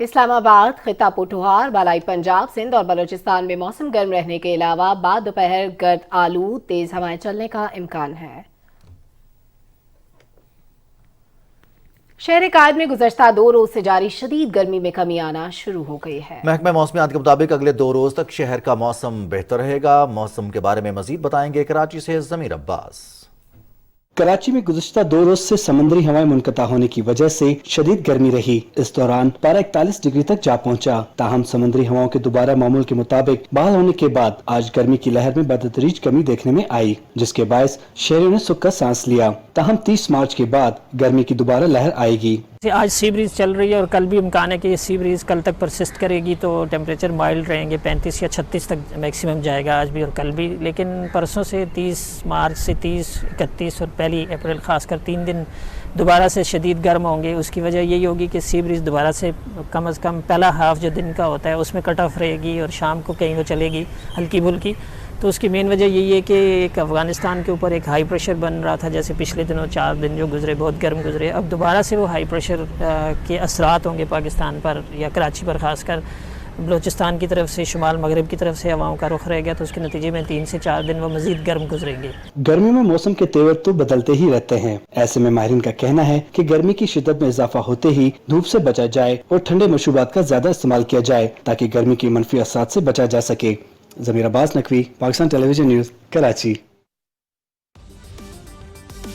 इस्लामाबाद, खिता पोठोहार, बालाई पंजाब, सिंध और बलूचिस्तान में मौसम गर्म रहने के अलावा बाद दोपहर गर्द आलूद तेज हवाएं चलने का इम्कान है। शहर कायद में गुज़श्ता 2 रोज से जारी शदीद गर्मी में कमी आना शुरू हो गई है। महकमा मौसमियात के मुताबिक अगले 2 रोज तक शहर का मौसम बेहतर रहेगा। मौसम के बारे में मजीद बताएंगे कराची से ज़मीर अब्बास। कराची में गुज़श्ता 2 रोज से समंदरी हवाएं मुनक़ता होने की वजह से शदीद गर्मी रही। इस दौरान पारा 41 डिग्री तक जा पहुंचा। ताहम समंदरी हवाओं के दोबारा मामूल के मुताबिक बहाल होने के बाद आज गर्मी की लहर में बतदरीज कमी देखने में आई, जिसके बायस शहरियों ने सुख का सांस लिया। ताहम 30 मार्च के बाद गर्मी की दोबारा लहर आएगी। आज सी ब्रीज चल रही है और कल भी इम्कान है कि ये सी ब्रीज कल तक परसिस्ट करेगी, तो टेम्परेचर माइल्ड रहेंगे, 35 या 36 तक मैक्सिमम जाएगा आज भी और कल भी। लेकिन परसों से 30 मार्च से 30, 31 और पहली अप्रैल खासकर 3 दिन दोबारा से शदीद गर्म होंगे। उसकी वजह यही होगी कि सी ब्रीज दोबारा से कम से कम पहला हाफ जो दिन का होता है उसमें कट ऑफ रहेगी और शाम को कहीं वो चलेगी हल्की फुल्की। तो उसकी मेन वजह यही है कि एक अफ़गानिस्तान के ऊपर एक हाई प्रेशर बन रहा था, जैसे पिछले दिनों 4 दिन जो गुजरे बहुत गर्म गुजरे। अब दोबारा से वो हाई प्रेशर के असरात होंगे पाकिस्तान पर या कराची पर, ख़ासकर बलूचिस्तान की तरफ से, शुमाल मगरब की तरफ से हवाओं का रुख रहेगा, तो उसके नतीजे में 3 से 4 दिन वो मज़ीद गर्म गुजरेंगे। गर्मी में मौसम के तेवर तो बदलते ही रहते हैं। ऐसे में माहिरीन का कहना है कि गर्मी की शिद्दत में इजाफा होते ही धूप से बचा जाए और ठंडे मशरूबात का ज्यादा इस्तेमाल किया जाए ताकि गर्मी की मनफी असरात से बचा जा सके। ज़मीर अब्बास नकवी, पाकिस्तान टेलीविजन न्यूज़, कराची।